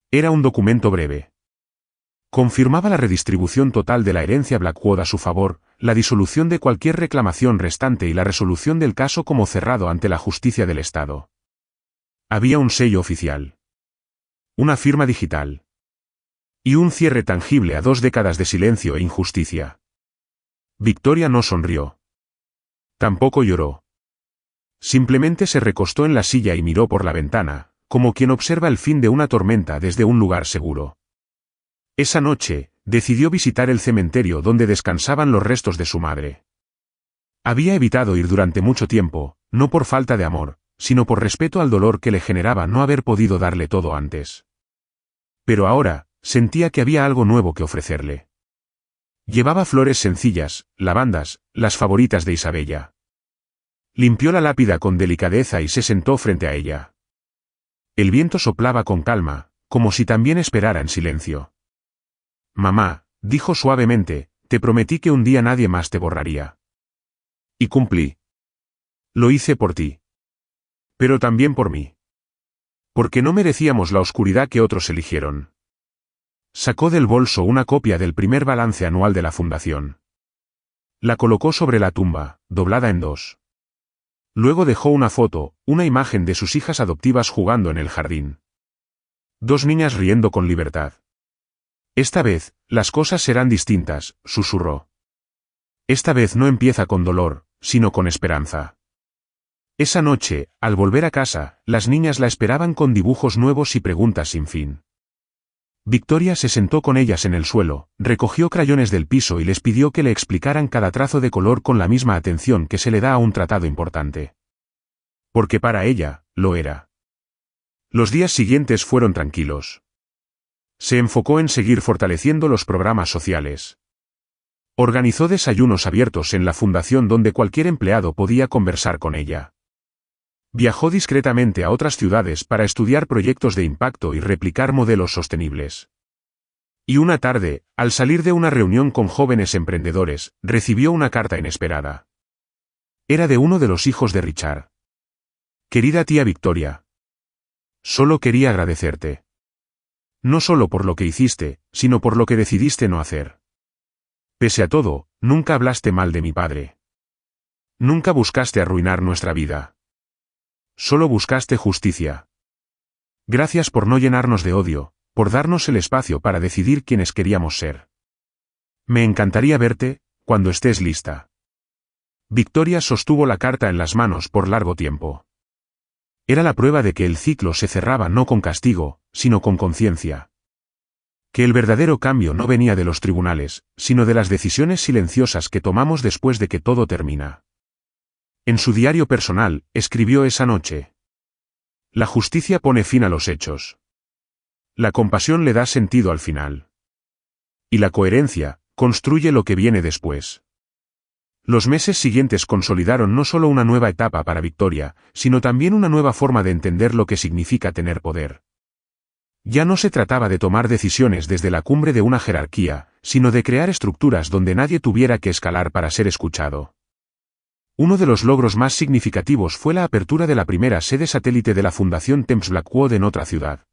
Era un documento breve. Confirmaba la redistribución total de la herencia Blackwood a su favor, la disolución de cualquier reclamación restante y la resolución del caso como cerrado ante la justicia del Estado. Había un sello oficial. Una firma digital. Y un cierre tangible a 2 décadas de silencio e injusticia. Victoria no sonrió. Tampoco lloró. Simplemente se recostó en la silla y miró por la ventana, como quien observa el fin de una tormenta desde un lugar seguro. Esa noche, decidió visitar el cementerio donde descansaban los restos de su madre. Había evitado ir durante mucho tiempo, no por falta de amor, sino por respeto al dolor que le generaba no haber podido darle todo antes. Pero ahora, sentía que había algo nuevo que ofrecerle. Llevaba flores sencillas, lavandas, las favoritas de Isabella. Limpió la lápida con delicadeza y se sentó frente a ella. El viento soplaba con calma, como si también esperara en silencio. Mamá, dijo suavemente, te prometí que un día nadie más te borraría. Y cumplí. Lo hice por ti. Pero también por mí. Porque no merecíamos la oscuridad que otros eligieron. Sacó del bolso una copia del primer balance anual de la fundación. La colocó sobre la tumba, doblada en 2. Luego dejó una foto, una imagen de sus hijas adoptivas jugando en el jardín. 2 niñas riendo con libertad. Esta vez, las cosas serán distintas, susurró. Esta vez no empieza con dolor, sino con esperanza. Esa noche, al volver a casa, las niñas la esperaban con dibujos nuevos y preguntas sin fin. Victoria se sentó con ellas en el suelo, recogió crayones del piso y les pidió que le explicaran cada trazo de color con la misma atención que se le da a un tratado importante. Porque para ella, lo era. Los días siguientes fueron tranquilos. Se enfocó en seguir fortaleciendo los programas sociales. Organizó desayunos abiertos en la fundación donde cualquier empleado podía conversar con ella. Viajó discretamente a otras ciudades para estudiar proyectos de impacto y replicar modelos sostenibles. Y una tarde, al salir de una reunión con jóvenes emprendedores, recibió una carta inesperada. Era de uno de los hijos de Richard. Querida tía Victoria. Solo quería agradecerte. No solo por lo que hiciste, sino por lo que decidiste no hacer. Pese a todo, nunca hablaste mal de mi padre. Nunca buscaste arruinar nuestra vida. Solo buscaste justicia. Gracias por no llenarnos de odio, por darnos el espacio para decidir quiénes queríamos ser. Me encantaría verte, cuando estés lista. Victoria sostuvo la carta en las manos por largo tiempo. Era la prueba de que el ciclo se cerraba no con castigo, sino con conciencia. Que el verdadero cambio no venía de los tribunales, sino de las decisiones silenciosas que tomamos después de que todo termina. En su diario personal, escribió esa noche: la justicia pone fin a los hechos. La compasión le da sentido al final. Y la coherencia, construye lo que viene después. Los meses siguientes consolidaron no solo una nueva etapa para Victoria, sino también una nueva forma de entender lo que significa tener poder. Ya no se trataba de tomar decisiones desde la cumbre de una jerarquía, sino de crear estructuras donde nadie tuviera que escalar para ser escuchado. Uno de los logros más significativos fue la apertura de la primera sede satélite de la Fundación Thames Blackwood en otra ciudad.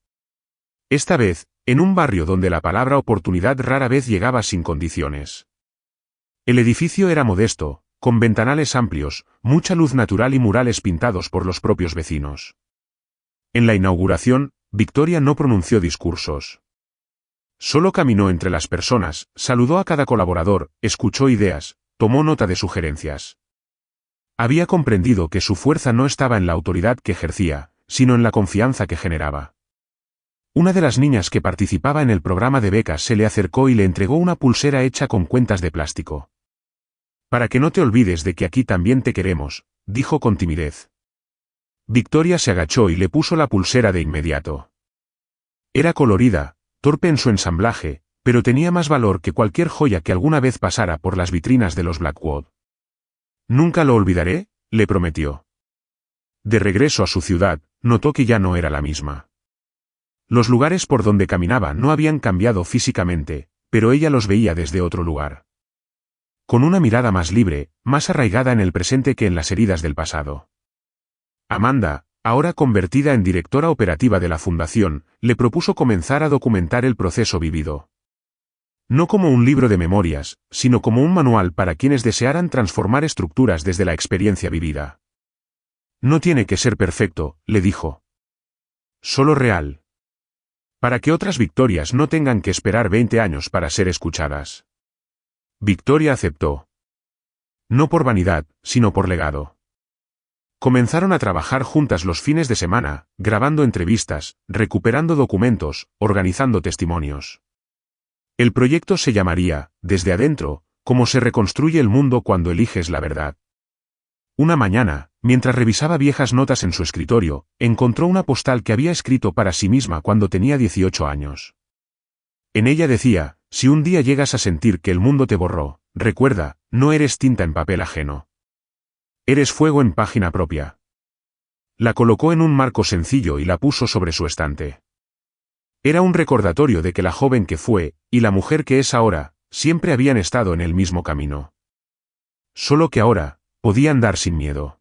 Esta vez, en un barrio donde la palabra oportunidad rara vez llegaba sin condiciones. El edificio era modesto, con ventanales amplios, mucha luz natural y murales pintados por los propios vecinos. En la inauguración, Victoria no pronunció discursos. Solo caminó entre las personas, saludó a cada colaborador, escuchó ideas, tomó nota de sugerencias. Había comprendido que su fuerza no estaba en la autoridad que ejercía, sino en la confianza que generaba. Una de las niñas que participaba en el programa de becas se le acercó y le entregó una pulsera hecha con cuentas de plástico. Para que no te olvides de que aquí también te queremos, dijo con timidez. Victoria se agachó y le puso la pulsera de inmediato. Era colorida, torpe en su ensamblaje, pero tenía más valor que cualquier joya que alguna vez pasara por las vitrinas de los Blackwood. Nunca lo olvidaré, le prometió. De regreso a su ciudad, notó que ya no era la misma. Los lugares por donde caminaba no habían cambiado físicamente, pero ella los veía desde otro lugar. Con una mirada más libre, más arraigada en el presente que en las heridas del pasado. Amanda, ahora convertida en directora operativa de la fundación, le propuso comenzar a documentar el proceso vivido. No como un libro de memorias, sino como un manual para quienes desearan transformar estructuras desde la experiencia vivida. No tiene que ser perfecto, le dijo. Solo real. Para que otras victorias no tengan que esperar 20 años para ser escuchadas. Victoria aceptó. No por vanidad, sino por legado. Comenzaron a trabajar juntas los fines de semana, grabando entrevistas, recuperando documentos, organizando testimonios. El proyecto se llamaría, Desde adentro, cómo se reconstruye el mundo cuando eliges la verdad. Una mañana, mientras revisaba viejas notas en su escritorio, encontró una postal que había escrito para sí misma cuando tenía 18 años. En ella decía: si un día llegas a sentir que el mundo te borró, recuerda, no eres tinta en papel ajeno. Eres fuego en página propia. La colocó en un marco sencillo y la puso sobre su estante. Era un recordatorio de que la joven que fue, y la mujer que es ahora, siempre habían estado en el mismo camino. Solo que ahora, podía andar sin miedo.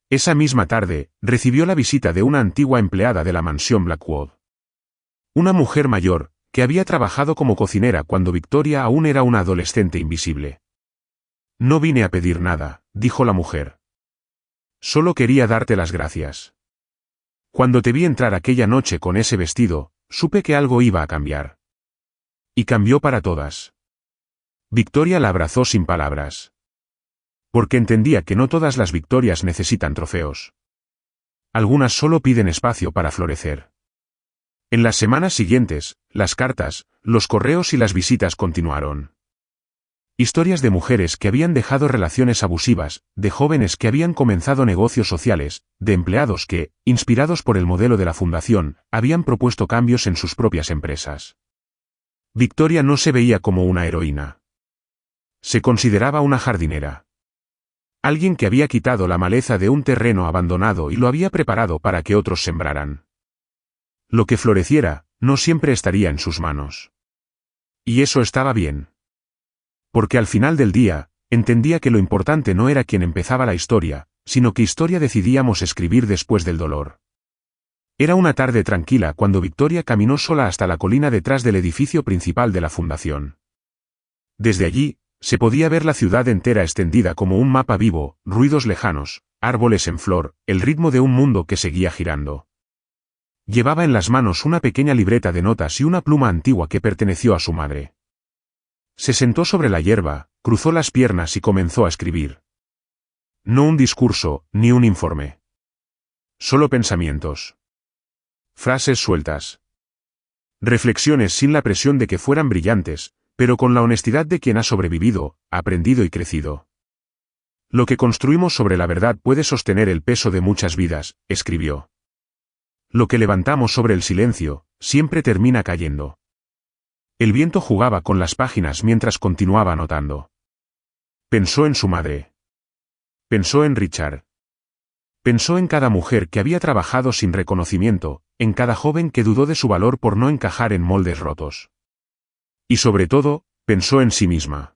Esa misma tarde, recibió la visita de una antigua empleada de la mansión Blackwood. Una mujer mayor, que había trabajado como cocinera cuando Victoria aún era una adolescente invisible. No vine a pedir nada, dijo la mujer. Solo quería darte las gracias. Cuando te vi entrar aquella noche con ese vestido, supe que algo iba a cambiar. Y cambió para todas. Victoria la abrazó sin palabras. Porque entendía que no todas las victorias necesitan trofeos. Algunas solo piden espacio para florecer. En las semanas siguientes, las cartas, los correos y las visitas continuaron. Historias de mujeres que habían dejado relaciones abusivas, de jóvenes que habían comenzado negocios sociales, de empleados que, inspirados por el modelo de la fundación, habían propuesto cambios en sus propias empresas. Victoria no se veía como una heroína. Se consideraba una jardinera. Alguien que había quitado la maleza de un terreno abandonado y lo había preparado para que otros sembraran. Lo que floreciera, no siempre estaría en sus manos. Y eso estaba bien. Porque al final del día, entendía que lo importante no era quién empezaba la historia, sino qué historia decidíamos escribir después del dolor. Era una tarde tranquila cuando Victoria caminó sola hasta la colina detrás del edificio principal de la fundación. Desde allí, se podía ver la ciudad entera extendida como un mapa vivo, ruidos lejanos, árboles en flor, el ritmo de un mundo que seguía girando. Llevaba en las manos una pequeña libreta de notas y una pluma antigua que perteneció a su madre. Se sentó sobre la hierba, cruzó las piernas y comenzó a escribir. No un discurso, ni un informe. Solo pensamientos. Frases sueltas. Reflexiones sin la presión de que fueran brillantes, pero con la honestidad de quien ha sobrevivido, aprendido y crecido. Lo que construimos sobre la verdad puede sostener el peso de muchas vidas, escribió. Lo que levantamos sobre el silencio, siempre termina cayendo. El viento jugaba con las páginas mientras continuaba anotando. Pensó en su madre. Pensó en Richard. Pensó en cada mujer que había trabajado sin reconocimiento, en cada joven que dudó de su valor por no encajar en moldes rotos. Y sobre todo, pensó en sí misma.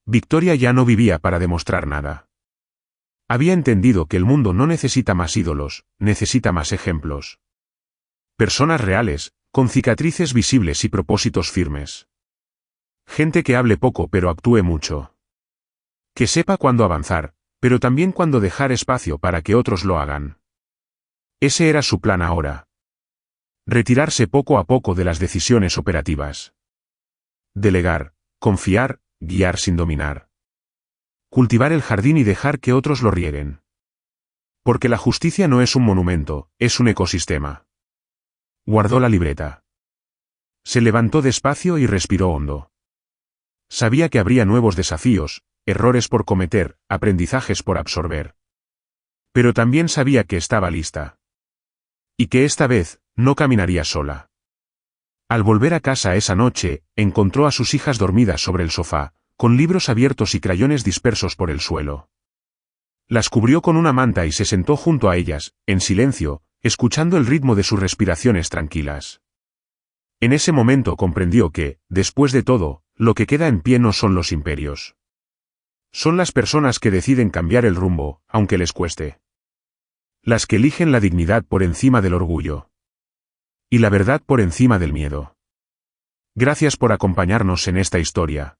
Victoria ya no vivía para demostrar nada. Había entendido que el mundo no necesita más ídolos, necesita más ejemplos. Personas reales, con cicatrices visibles y propósitos firmes. Gente que hable poco pero actúe mucho. Que sepa cuándo avanzar, pero también cuándo dejar espacio para que otros lo hagan. Ese era su plan ahora. Retirarse poco a poco de las decisiones operativas. Delegar, confiar, guiar sin dominar. Cultivar el jardín y dejar que otros lo rieguen. Porque la justicia no es un monumento, es un ecosistema. Guardó la libreta. Se levantó despacio y respiró hondo. Sabía que habría nuevos desafíos, errores por cometer, aprendizajes por absorber. Pero también sabía que estaba lista. Y que esta vez, no caminaría sola. Al volver a casa esa noche, encontró a sus hijas dormidas sobre el sofá, con libros abiertos y crayones dispersos por el suelo. Las cubrió con una manta y se sentó junto a ellas, en silencio, escuchando el ritmo de sus respiraciones tranquilas. En ese momento comprendió que, después de todo, lo que queda en pie no son los imperios. Son las personas que deciden cambiar el rumbo, aunque les cueste. Las que eligen la dignidad por encima del orgullo. Y la verdad por encima del miedo. Gracias por acompañarnos en esta historia.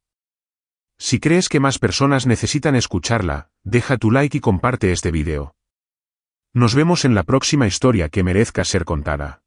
Si crees que más personas necesitan escucharla, deja tu like y comparte este video. Nos vemos en la próxima historia que merezca ser contada.